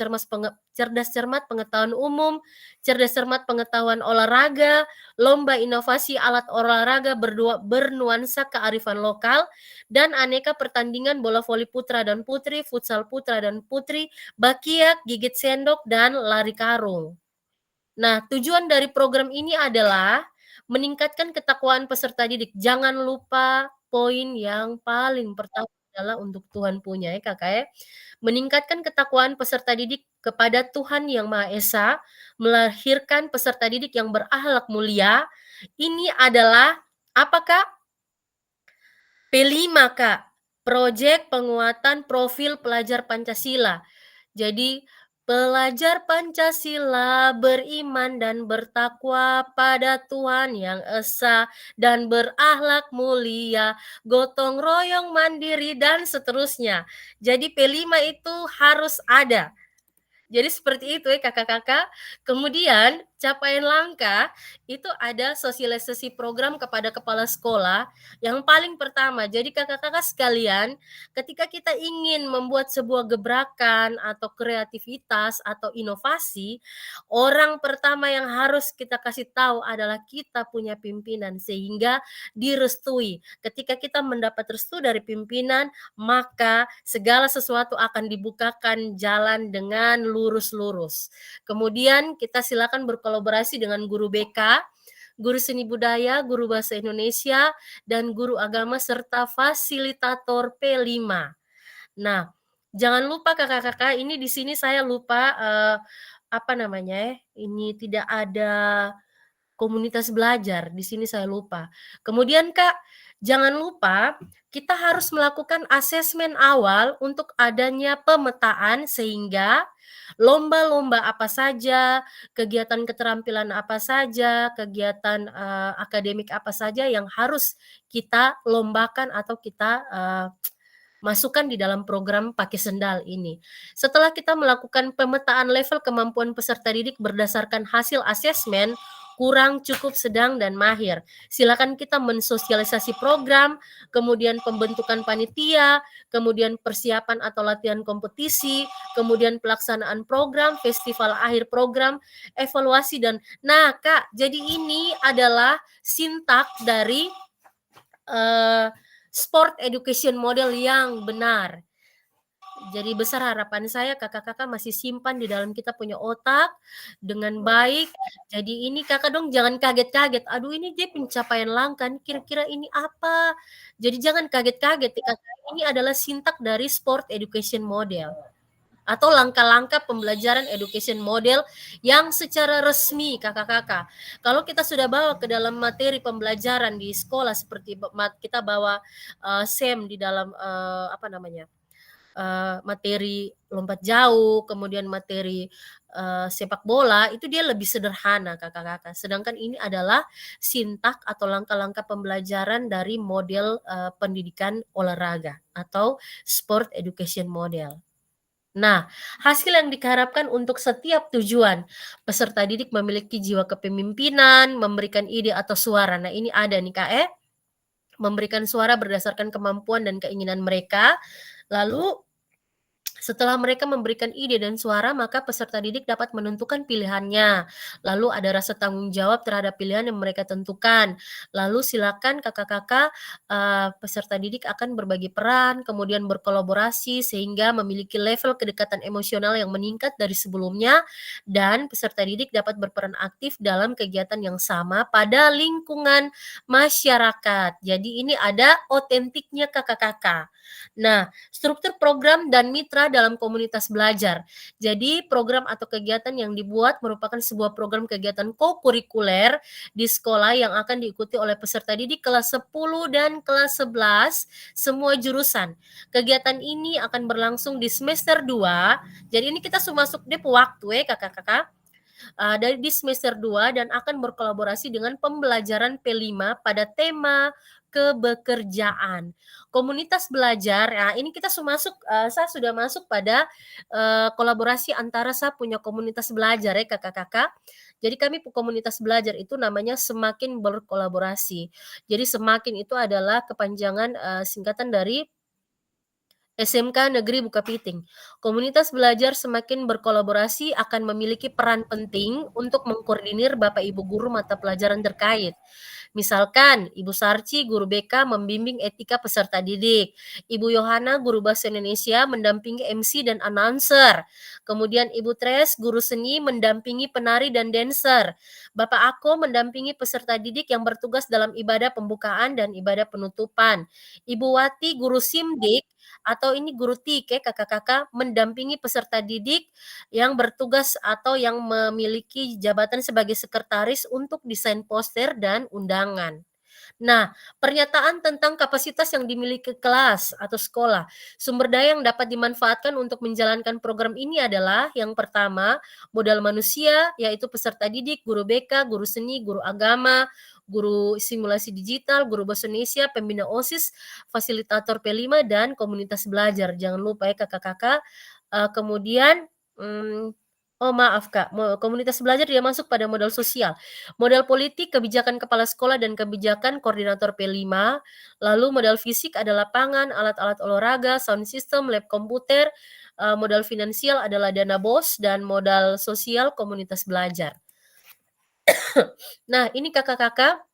cermat pengetahuan umum, cerdas cermat pengetahuan olahraga, lomba inovasi alat olahraga bernuansa kearifan lokal, dan aneka pertandingan bola voli putra dan putri, futsal putra dan putri, bakiak, gigit sendok, dan lari karung. Nah, tujuan dari program ini adalah meningkatkan ketakwaan peserta didik. Jangan lupa poin yang paling pertama adalah untuk Tuhan punya ya Kakak ya. Meningkatkan ketakwaan peserta didik kepada Tuhan Yang Maha Esa, melahirkan peserta didik yang berakhlak mulia. Ini adalah apa Kak? P5 Kak, Proyek Penguatan Profil Pelajar Pancasila. Jadi pelajar Pancasila beriman dan bertakwa pada Tuhan Yang Esa dan berakhlak mulia, gotong royong mandiri dan seterusnya. Jadi P5 itu harus ada. Jadi seperti itu ya kakak-kakak. Kemudian capaian langkah itu ada sosialisasi program kepada kepala sekolah yang paling pertama. Jadi kakak-kakak sekalian, ketika kita ingin membuat sebuah gebrakan atau kreativitas atau inovasi, orang pertama yang harus kita kasih tahu adalah kita punya pimpinan sehingga direstui. Ketika kita mendapat restu dari pimpinan, maka segala sesuatu akan dibukakan jalan dengan lurus-lurus. Kemudian kita silakan berkolaborasi dengan guru BK, guru seni budaya, guru bahasa Indonesia, dan guru agama serta fasilitator P5. Nah, jangan lupa kakak-kakak, ini di sini saya lupa ini tidak ada komunitas belajar, di sini saya lupa. Kemudian Kak, jangan lupa kita harus melakukan asesmen awal untuk adanya pemetaan sehingga lomba-lomba apa saja, kegiatan keterampilan apa saja, kegiatan akademik apa saja yang harus kita lombakan atau kita masukkan di dalam program Pakai Sendal ini. Setelah kita melakukan pemetaan level kemampuan peserta didik berdasarkan hasil asesmen, kurang, cukup, sedang, dan mahir. Silakan kita mensosialisasi program, kemudian pembentukan panitia, kemudian persiapan atau latihan kompetisi, kemudian pelaksanaan program, festival akhir program, evaluasi, dan nah Kak, jadi ini adalah sintak dari Sport Education Model yang benar. Jadi besar harapan saya kakak-kakak masih simpan di dalam kita punya otak dengan baik. Jadi ini kakak dong jangan kaget-kaget, aduh ini dia pencapaian langka, kira-kira ini apa? Jadi jangan kaget-kaget, ini adalah sintak dari sport education model atau langkah-langkah pembelajaran education model yang secara resmi kakak-kakak. Kalau kita sudah bawa ke dalam materi pembelajaran di sekolah seperti kita bawa SEM di dalam materi lompat jauh, kemudian materi sepak bola, itu dia lebih sederhana kakak-kakak. Sedangkan ini adalah sintak atau langkah-langkah pembelajaran dari model pendidikan olahraga atau sport education model. Nah, hasil yang diharapkan untuk setiap tujuan, peserta didik memiliki jiwa kepemimpinan, memberikan ide atau suara. Nah, ini ada nih Kak, memberikan suara berdasarkan kemampuan dan keinginan mereka. Lalu setelah mereka memberikan ide dan suara, maka peserta didik dapat menentukan pilihannya. Lalu ada rasa tanggung jawab terhadap pilihan yang mereka tentukan. Lalu silakan kakak-kakak peserta didik akan berbagi peran, kemudian berkolaborasi sehingga memiliki level kedekatan emosional yang meningkat dari sebelumnya, dan peserta didik dapat berperan aktif dalam kegiatan yang sama pada lingkungan masyarakat. Jadi ini ada otentiknya kakak-kakak. Nah, struktur program dan mitra dalam komunitas belajar. Jadi program atau kegiatan yang dibuat merupakan sebuah program kegiatan kokurikuler di sekolah yang akan diikuti oleh peserta didik kelas 10 dan kelas 11 semua jurusan. Kegiatan ini akan berlangsung di semester 2. Jadi ini kita sudah masuk dep waktu kakak-kakak. Dari di semester 2 dan akan berkolaborasi dengan pembelajaran P5 pada tema kebekerjaan. Komunitas belajar, ya ini kita saya sudah masuk pada kolaborasi antara saya punya komunitas belajar ya kakak-kakak. Jadi kami komunitas belajar itu namanya Semakin Berkolaborasi. Jadi semakin itu adalah kepanjangan singkatan dari SMK Negeri Bukapiting. Komunitas belajar semakin berkolaborasi akan memiliki peran penting untuk mengkoordinir Bapak Ibu guru mata pelajaran terkait. Misalkan, Ibu Sarci, guru BK membimbing etika peserta didik. Ibu Yohana, guru bahasa Indonesia, mendampingi MC dan announcer. Kemudian Ibu Tres, guru seni, mendampingi penari dan dancer. Bapak Ako mendampingi peserta didik yang bertugas dalam ibadah pembukaan dan ibadah penutupan. Ibu Wati, guru simdik, atau ini guru TIK kakak-kakak mendampingi peserta didik yang bertugas atau yang memiliki jabatan sebagai sekretaris untuk desain poster dan undangan. Nah, pernyataan tentang kapasitas yang dimiliki kelas atau sekolah. Sumber daya yang dapat dimanfaatkan untuk menjalankan program ini adalah yang pertama, modal manusia, yaitu peserta didik, guru BK, guru seni, guru agama, guru simulasi digital, guru bahasa Indonesia, pembina OSIS, fasilitator P5, dan komunitas belajar. Jangan lupa ya kakak-kakak. Kemudian, maaf Kak, komunitas belajar dia masuk pada modal sosial. Modal politik, kebijakan kepala sekolah dan kebijakan koordinator P5. Lalu modal fisik adalah pangan, alat-alat olahraga, sound system, lab komputer. Modal finansial adalah dana BOS dan modal sosial komunitas belajar. Nah, ini kakak-kakak.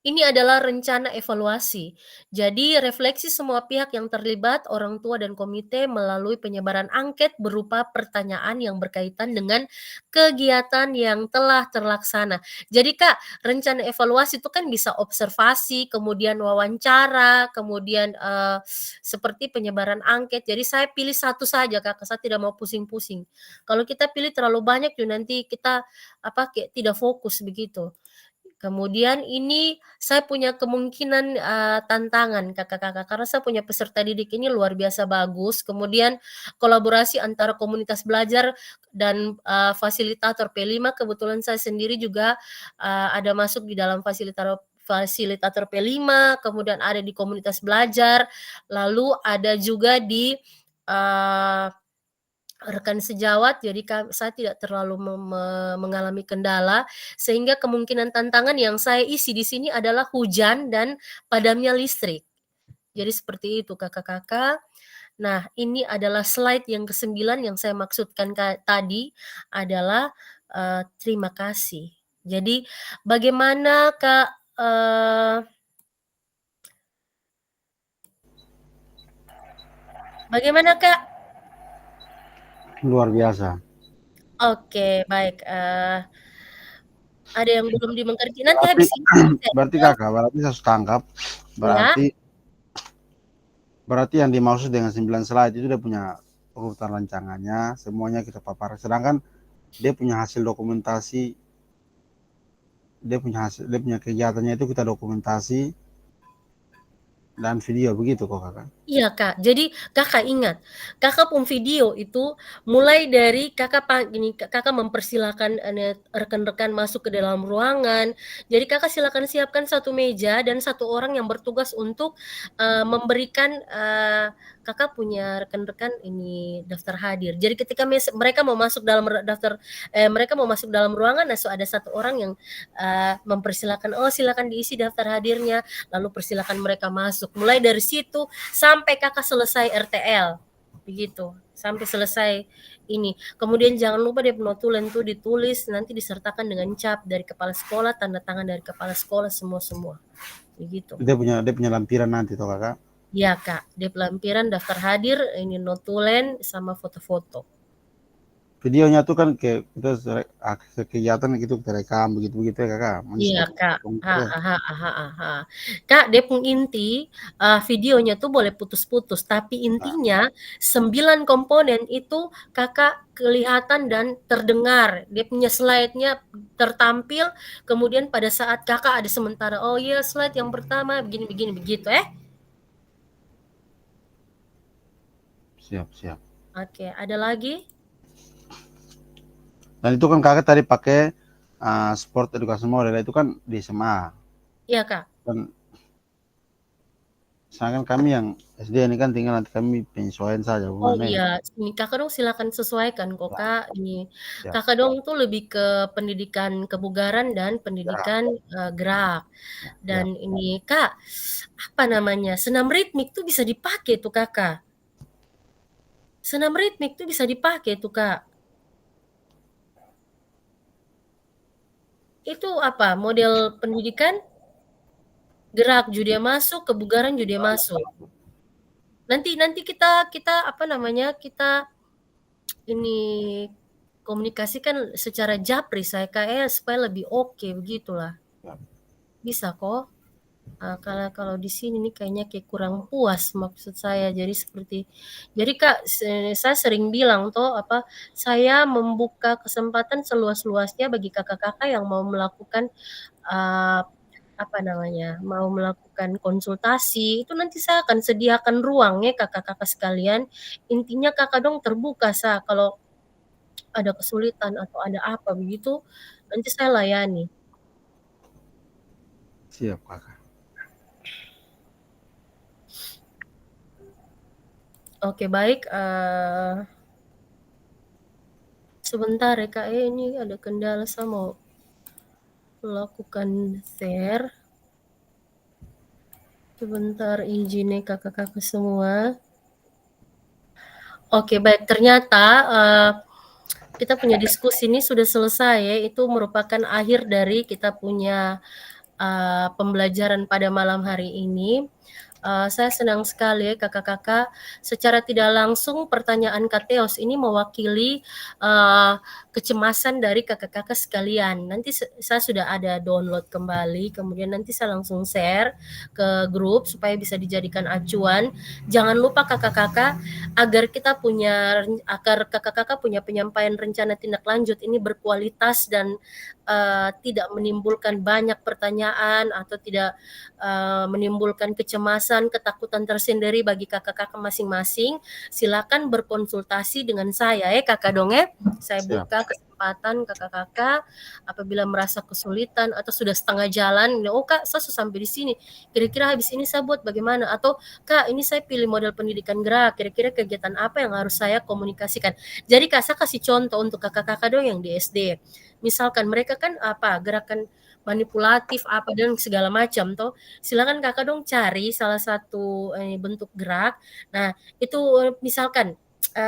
Ini adalah rencana evaluasi. Jadi refleksi semua pihak yang terlibat, orang tua dan komite melalui penyebaran angket berupa pertanyaan yang berkaitan dengan kegiatan yang telah terlaksana. Jadi Kak, rencana evaluasi itu kan bisa observasi, kemudian wawancara, kemudian seperti penyebaran angket. Jadi saya pilih satu saja Kak, saya tidak mau pusing-pusing. Kalau kita pilih terlalu banyak nanti kita tidak fokus begitu. Kemudian ini saya punya kemungkinan tantangan kakak-kakak karena saya punya peserta didik ini luar biasa bagus. Kemudian kolaborasi antara komunitas belajar dan fasilitator P5, kebetulan saya sendiri juga ada masuk di dalam fasilitator P5, kemudian ada di komunitas belajar, lalu ada juga di rekan sejawat, jadi saya tidak terlalu mengalami kendala, sehingga kemungkinan tantangan yang saya isi di sini adalah hujan dan padamnya listrik. Jadi seperti itu kakak-kakak. Nah, ini adalah slide yang ke-9 yang saya maksudkan tadi adalah terima kasih. Jadi bagaimana Kak bagaimana Kak luar biasa. Oke, baik, ada yang belum dimengerti, nanti Berarti habis ini saya berarti tes Kakak, berarti saya sudah tangkap, ya? berarti yang dimaksud dengan 9 slide itu dia punya urutan rancangannya, semuanya kita paparkan. Sedangkan dia punya hasil dokumentasi, dia punya kegiatannya itu kita dokumentasi dan video, begitu kok Kakak? Iya, Kak. Jadi Kakak ingat, Kakak pun video itu mulai dari Kakak mempersilahkan rekan-rekan masuk ke dalam ruangan. Jadi Kakak silakan siapkan satu meja dan satu orang yang bertugas untuk memberikan Kakak punya rekan-rekan ini daftar hadir. Jadi ketika mereka mau masuk dalam mereka mau masuk dalam ruangan, nah so ada satu orang yang mempersilahkan, oh silakan diisi daftar hadirnya, lalu persilakan mereka masuk. Mulai dari situ sampai Kakak selesai RTL, begitu, sampai selesai ini. Kemudian jangan lupa notulen tuh ditulis, nanti disertakan dengan cap dari kepala sekolah, tanda tangan dari kepala sekolah, semua, begitu. Dia punya lampiran nanti toh Kakak? Iya Kak, di lampiran daftar hadir, ini notulen sama foto-foto. Videonya tuh kan kita kegiatan gitu kita rekam begitu ya Kakak? Iya Kak, Kak, Depung inti videonya tuh boleh putus-putus, tapi intinya 9 komponen itu Kakak kelihatan dan terdengar. Dia punya slide-nya tertampil, kemudian pada saat Kakak ada sementara, oh iya slide yang pertama begini begitu Siap. Oke, ada lagi? Dan itu kan Kakak tadi pakai sport edukasi model itu kan di SMA. Iya Kak. Dan sedangkan kami yang SD ini kan tinggal nanti kami penyesuaian saja. Oh iya, ini Kakak dong silakan sesuaikan kok Kak. Ini Kakak dong tuh lebih ke pendidikan kebugaran dan pendidikan gerak. Dan ini Kak, apa namanya, senam ritmik tuh bisa dipakai tuh Kakak. Senam ritmik tuh bisa dipakai tuh Kak. Itu apa, model pendidikan gerak juga masuk, kebugaran juga masuk. Nanti kita apa namanya, kita ini komunikasikan secara japri saya kayak supaya lebih oke begitulah. Bisa kok. Kalau di sini nih kayaknya kayak kurang puas maksud saya. Jadi Kak, saya sering bilang toh saya membuka kesempatan seluas-luasnya bagi kakak-kakak yang mau melakukan mau melakukan konsultasi, itu nanti saya akan sediakan ruang ya kakak-kakak sekalian. Intinya Kakak dong terbuka kalau ada kesulitan atau ada apa begitu, nanti saya layani. Siap Kakak. Oke baik, sebentar ya Kak, ini ada kendala saya mau melakukan share. Sebentar izin ya kakak-kakak semua. Oke baik, ternyata kita punya diskusi ini sudah selesai ya, itu merupakan akhir dari kita punya pembelajaran pada malam hari ini. Saya senang sekali ya kakak-kakak, secara tidak langsung pertanyaan Kak Teos ini mewakili kecemasan dari kakak-kakak sekalian. Nanti saya sudah ada download kembali, kemudian nanti saya langsung share ke grup supaya bisa dijadikan acuan. Jangan lupa kakak-kakak, agar kakak-kakak punya penyampaian rencana tindak lanjut ini berkualitas dan tidak menimbulkan banyak pertanyaan atau tidak menimbulkan kecemasan, ketakutan tersendiri bagi kakak-kakak masing-masing, silakan berkonsultasi dengan saya ya kakak dong ya. Saya buka kesempatan kakak-kakak apabila merasa kesulitan atau sudah setengah jalan, oh Kak saya sudah sampai di sini, kira-kira habis ini saya buat bagaimana, atau Kak ini saya pilih model pendidikan gerak, kira-kira kegiatan apa yang harus saya komunikasikan. Jadi Kak saya kasih contoh untuk kakak-kakak dong yang di SD. Misalkan mereka kan gerakan manipulatif dan segala macam toh, silakan kakak dong cari salah satu bentuk gerak. Nah itu misalkan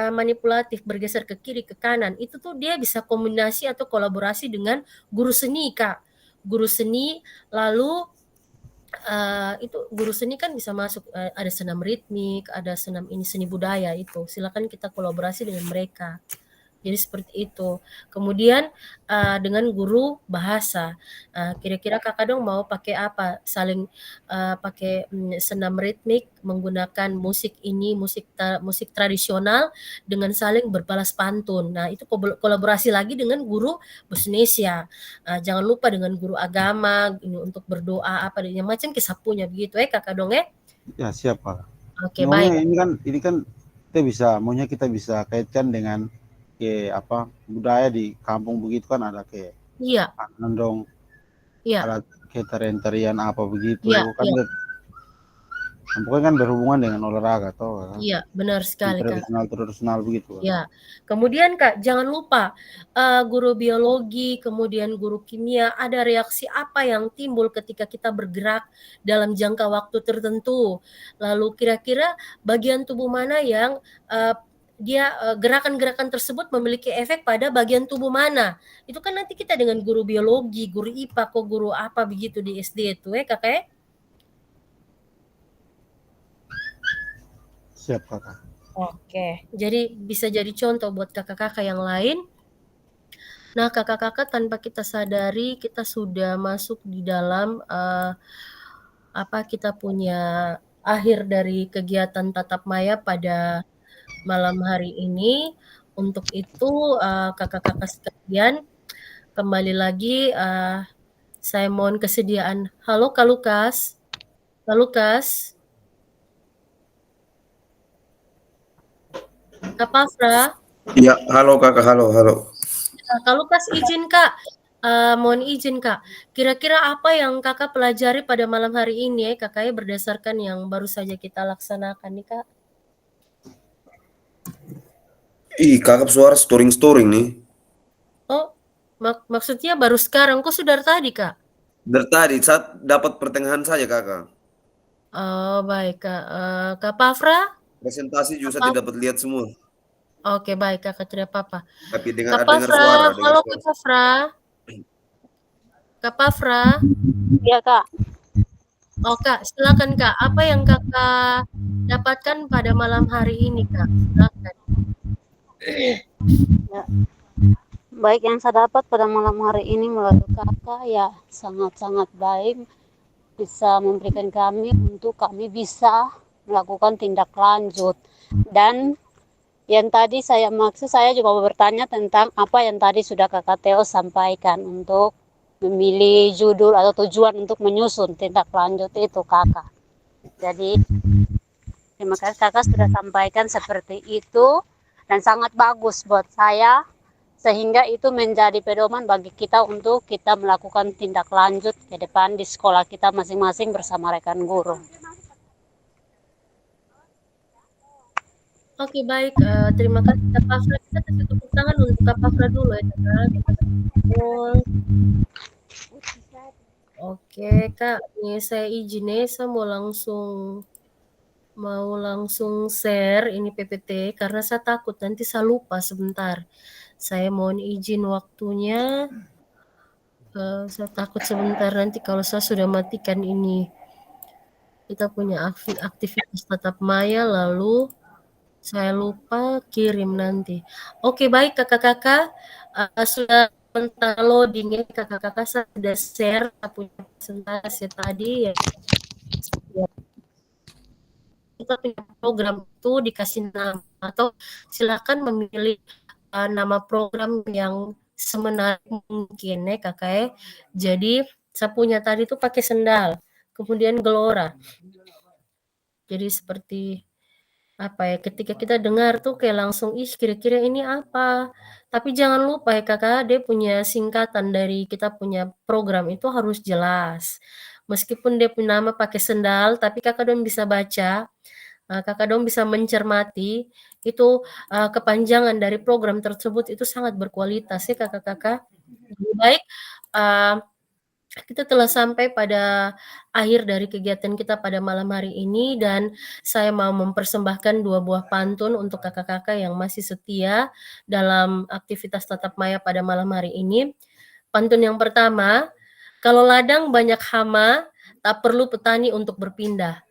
manipulatif bergeser ke kiri ke kanan, itu tuh dia bisa kombinasi atau kolaborasi dengan guru seni Kak. Guru seni lalu itu guru seni kan bisa masuk, ada senam ritmik, ada senam ini seni budaya, itu silakan kita kolaborasi dengan mereka. Jadi seperti itu. Kemudian dengan guru bahasa, kira-kira Kakak dong mau pakai apa? Saling pakai senam ritmik menggunakan musik ini, musik tradisional dengan saling berbalas pantun. Nah, itu kolaborasi lagi dengan guru bahasa Indonesia. Jangan lupa dengan guru agama ini untuk berdoa apa yang macam kisapunya begitu Kakak dong Ya siap Kak. Oke, Maunya baik. ini kan kita bisa kaitkan dengan apa budaya di kampung begitu kan ada kayak Iya, dong, iya, ada kayak tarian-tarian apa begitu iya, kan iya, pokoknya kan berhubungan dengan olahraga toh kan. iya, benar sekali Kak. Tradisional begitu kan. Ya, kemudian Kak, jangan lupa guru biologi, kemudian guru kimia, ada reaksi apa yang timbul ketika kita bergerak dalam jangka waktu tertentu. Lalu kira-kira bagian tubuh mana yang gerakan-gerakan tersebut memiliki efek pada bagian tubuh mana. Itu kan nanti kita dengan guru biologi, guru IPA, kok guru apa begitu di SD itu Kakak. Siap Kakak. Oke, jadi bisa jadi contoh buat kakak-kakak yang lain. Nah, kakak-kakak tanpa kita sadari kita sudah masuk di dalam kita punya akhir dari kegiatan tatap maya pada malam hari ini. Untuk itu kakak-kakak sekalian, kembali lagi saya mohon kesediaan. Halo Kak Lukas. Kak Lukas. Kak Pafra. Ya, halo Kakak, halo. Kak Lukas izin Kak, mohon izin Kak, kira-kira apa yang Kakak pelajari pada malam hari ini Kakak berdasarkan yang baru saja kita laksanakan nih Kak? Ih, Kakak suara storing nih. Oh, maksudnya baru sekarang, kok sudah tadi Kak? Dari tadi, saat dapat pertengahan saja Kakak. Oh baik Kak, Kak Pafra? Presentasi juga saya tidak dapat lihat semua. Oke baik Kak, tidak apa-apa. Tapi Kak dengar Pafra, suara. halo Kak Pafra. Kak Pafra. Iya Kak. Oh Kak, silakan Kak. Apa yang Kakak dapatkan pada malam hari ini Kak? Silakan. Ya. Baik yang saya dapat pada malam hari ini melalui Kakak ya sangat-sangat baik, bisa memberikan kami untuk kami bisa melakukan tindak lanjut. Dan yang tadi saya juga mau bertanya tentang apa yang tadi sudah Kakak Theo sampaikan untuk memilih judul atau tujuan untuk menyusun tindak lanjut itu Kakak. Jadi terima kasih Kakak sudah sampaikan seperti itu dan sangat bagus buat saya sehingga itu menjadi pedoman bagi kita untuk kita melakukan tindak lanjut ke depan di sekolah kita masing-masing bersama rekan guru. Oke baik, terima kasih Kak Pafra. Kita kasih tepuk tangan untuk Kak Pafra dulu ya Kak. Kita Oke Kak, ini saya izin saya mau langsung share ini PPT karena saya takut nanti saya lupa sebentar. Saya mohon izin waktunya. Saya takut sebentar nanti kalau saya sudah matikan ini. Kita punya aktivitas tatap maya lalu saya lupa kirim nanti. Oke baik kakak-kakak, sudah tentang loading kakak-kakak saya sudah share punya presentasi tadi ya. Kita punya program itu dikasih nama atau silakan memilih nama program yang semenarik mungkin kakak. Jadi saya punya tadi itu pakai sendal, kemudian gelora. Jadi seperti ketika kita dengar tuh kayak langsung kira-kira ini apa. Tapi jangan lupa kakak, dia punya singkatan dari kita punya program itu harus jelas. Meskipun dia punya nama pakai sendal, tapi kakak dong bisa baca, kakak dong bisa mencermati itu kepanjangan dari program tersebut itu sangat berkualitas kakak-kakak. Baik, kita telah sampai pada akhir dari kegiatan kita pada malam hari ini dan saya mau mempersembahkan 2 buah pantun untuk kakak-kakak yang masih setia dalam aktivitas tatap maya pada malam hari ini. Pantun yang pertama, kalau ladang banyak hama, tak perlu petani untuk berpindah.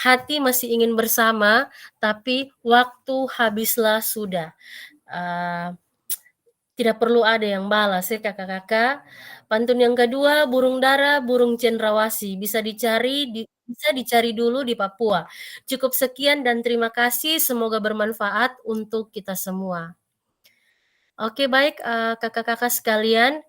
Hati masih ingin bersama, tapi waktu habislah sudah. Tidak perlu ada yang balas ya kakak-kakak. Pantun yang kedua, burung dara, burung cendrawasih. Bisa dicari dulu di Papua. Cukup sekian dan terima kasih. Semoga bermanfaat untuk kita semua. Oke baik kakak-kakak sekalian,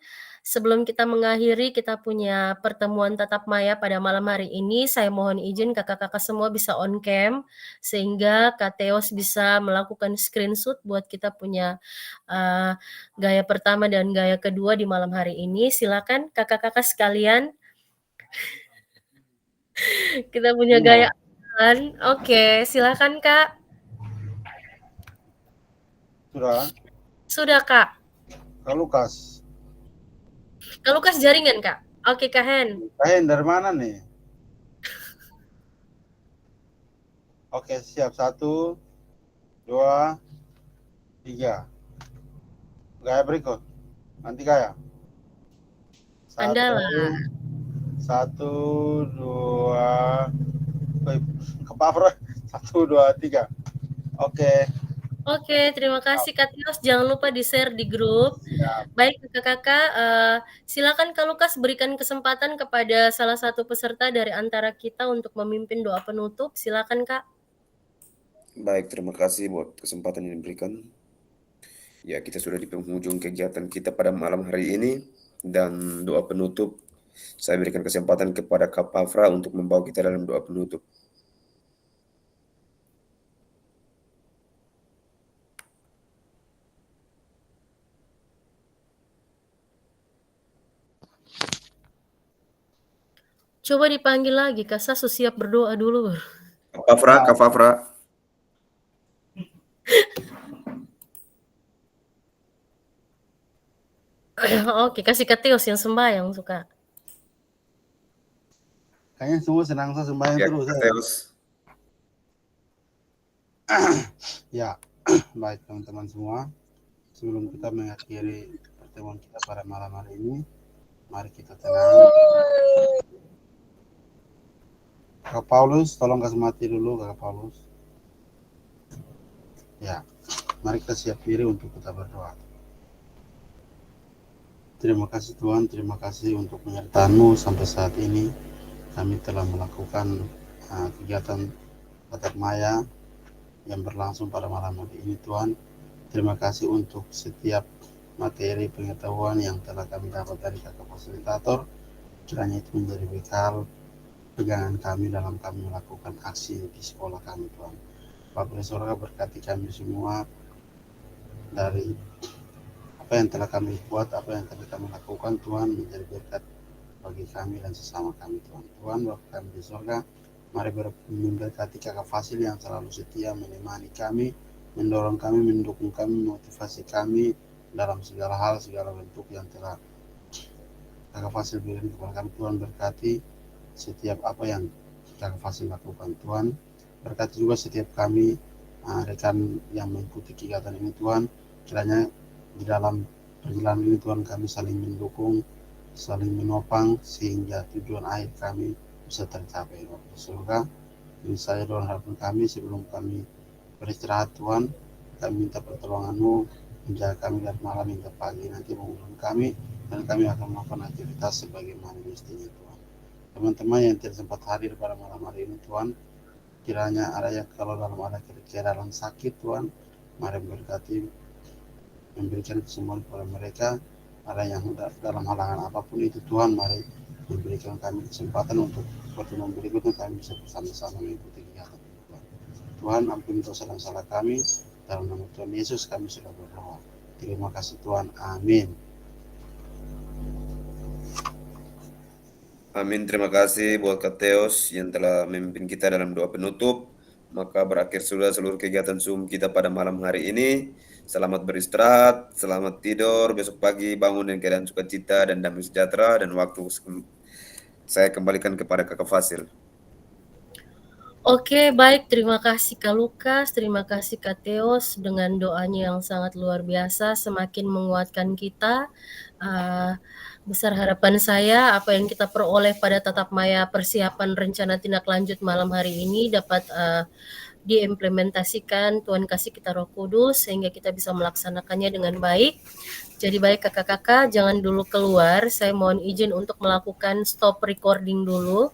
sebelum kita mengakhiri kita punya pertemuan tatap maya pada malam hari ini, saya mohon izin kakak-kakak semua bisa on cam, sehingga Kak Teos bisa melakukan screenshot buat kita punya gaya pertama dan gaya kedua di malam hari ini. Silakan kakak-kakak sekalian, kita punya gaya kan? Oke, silakan Kak. Sudah. Sudah Kak. Kak Lukas. Kak Lukas jaringan Kak. Oke Kak Hen. Kak Hen dari mana nih? Oke siap, 1, 2, 3. Gaya berikut. Nanti gaya. Anda lah. 1, 2, kepapar. 1, 2, 3. Oke. Oke, terima kasih Kak Tios. Jangan lupa di-share di grup. Siap. Baik kakak-kakak, silakan Kak Lukas berikan kesempatan kepada salah satu peserta dari antara kita untuk memimpin doa penutup. Silakan Kak. Baik, terima kasih buat kesempatan yang diberikan. Ya, kita sudah di penghujung kegiatan kita pada malam hari ini. Dan doa penutup, saya berikan kesempatan kepada Kak Pafra untuk membawa kita dalam doa penutup. Coba dipanggil lagi, Kak Sasu siap berdoa dulu. Kak Pafra, Kak Pafra. Oke, kasih Kak Tios yang sembahyang suka. Kayaknya semua senang sembahyang Ya, terus. Kak Teos. Ya, baik teman-teman semua. Sebelum kita mengakhiri pertemuan kita pada malam hari ini, mari kita tenang. Kak Paulus, tolong kasih mati dulu Kak Paulus. Ya, mari kita siap diri untuk kita berdoa. Terima kasih Tuhan, terima kasih untuk penyertaan-Mu sampai saat ini. Kami telah melakukan kegiatan tatap maya yang berlangsung pada malam hari ini Tuhan. Terima kasih untuk setiap materi pengetahuan yang telah kami dapat dari kakak fasilitator. Kiranya itu menjadi bekal pegangan kami dalam kami melakukan aksi di sekolah kami Tuhan. Bapak di surga berkati kami semua dari apa yang telah kami buat, apa yang telah kami lakukan Tuhan, menjadi berkat bagi kami dan sesama kami Tuhan. Tuhan Bapak kami di surga, mari memberkati kakak Fasil yang selalu setia menemani kami, mendorong kami, mendukung kami, motivasi kami dalam segala hal, segala bentuk yang telah kakak Fasil berikan kepada kami. Tuhan berkati setiap apa yang kakak Fasil lakukan Tuhan. Berkati juga setiap kami rekan yang mengikuti kegiatan ini Tuhan. Kiranya di dalam perjalanan ini Tuhan kami saling mendukung, saling menopang sehingga tujuan akhir kami bisa tercapai. Bapak surga, ini saya doa harapan kami sebelum kami beristirahat Tuhan. Kami minta pertolongan-Mu menjaga kami dari malam hingga pagi nanti mengumpulkan kami, dan kami akan melakukan aktivitas sebagaimana mestinya Tuhan. Teman-teman yang tidak sempat hadir pada malam hari ini Tuhan, kiranya ada yang kalau dalam ada keadaan sakit Tuhan, mari berkati, memberikan kesembuhan kepada mereka. Ada yang dalam halangan apapun itu Tuhan, mari memberikan kami kesempatan untuk pertemuan berikutnya kami bisa bersama-sama mengikuti kegiatan Tuhan. Tuhan ampuni dosa dan salah kami, dalam nama Tuhan Yesus kami sudah berdoa. Terima kasih Tuhan, amin. Amin, terima kasih buat Kak Teos yang telah memimpin kita dalam doa penutup. Maka berakhir sudah seluruh kegiatan Zoom kita pada malam hari ini. Selamat beristirahat, selamat tidur, besok pagi bangun dengan keadaan sukacita dan damai sejahtera. Dan waktu saya kembalikan kepada Kakak Fasil. Oke, baik. Terima kasih Kak Lukas, terima kasih Kak Teos dengan doanya yang sangat luar biasa, semakin menguatkan kita. Besar harapan saya apa yang kita peroleh pada tatap maya persiapan rencana tindak lanjut malam hari ini dapat diimplementasikan. Tuhan kasih kita Roh Kudus sehingga kita bisa melaksanakannya dengan baik. Jadi baik kakak-kakak, jangan dulu keluar. Saya mohon izin untuk melakukan stop recording dulu.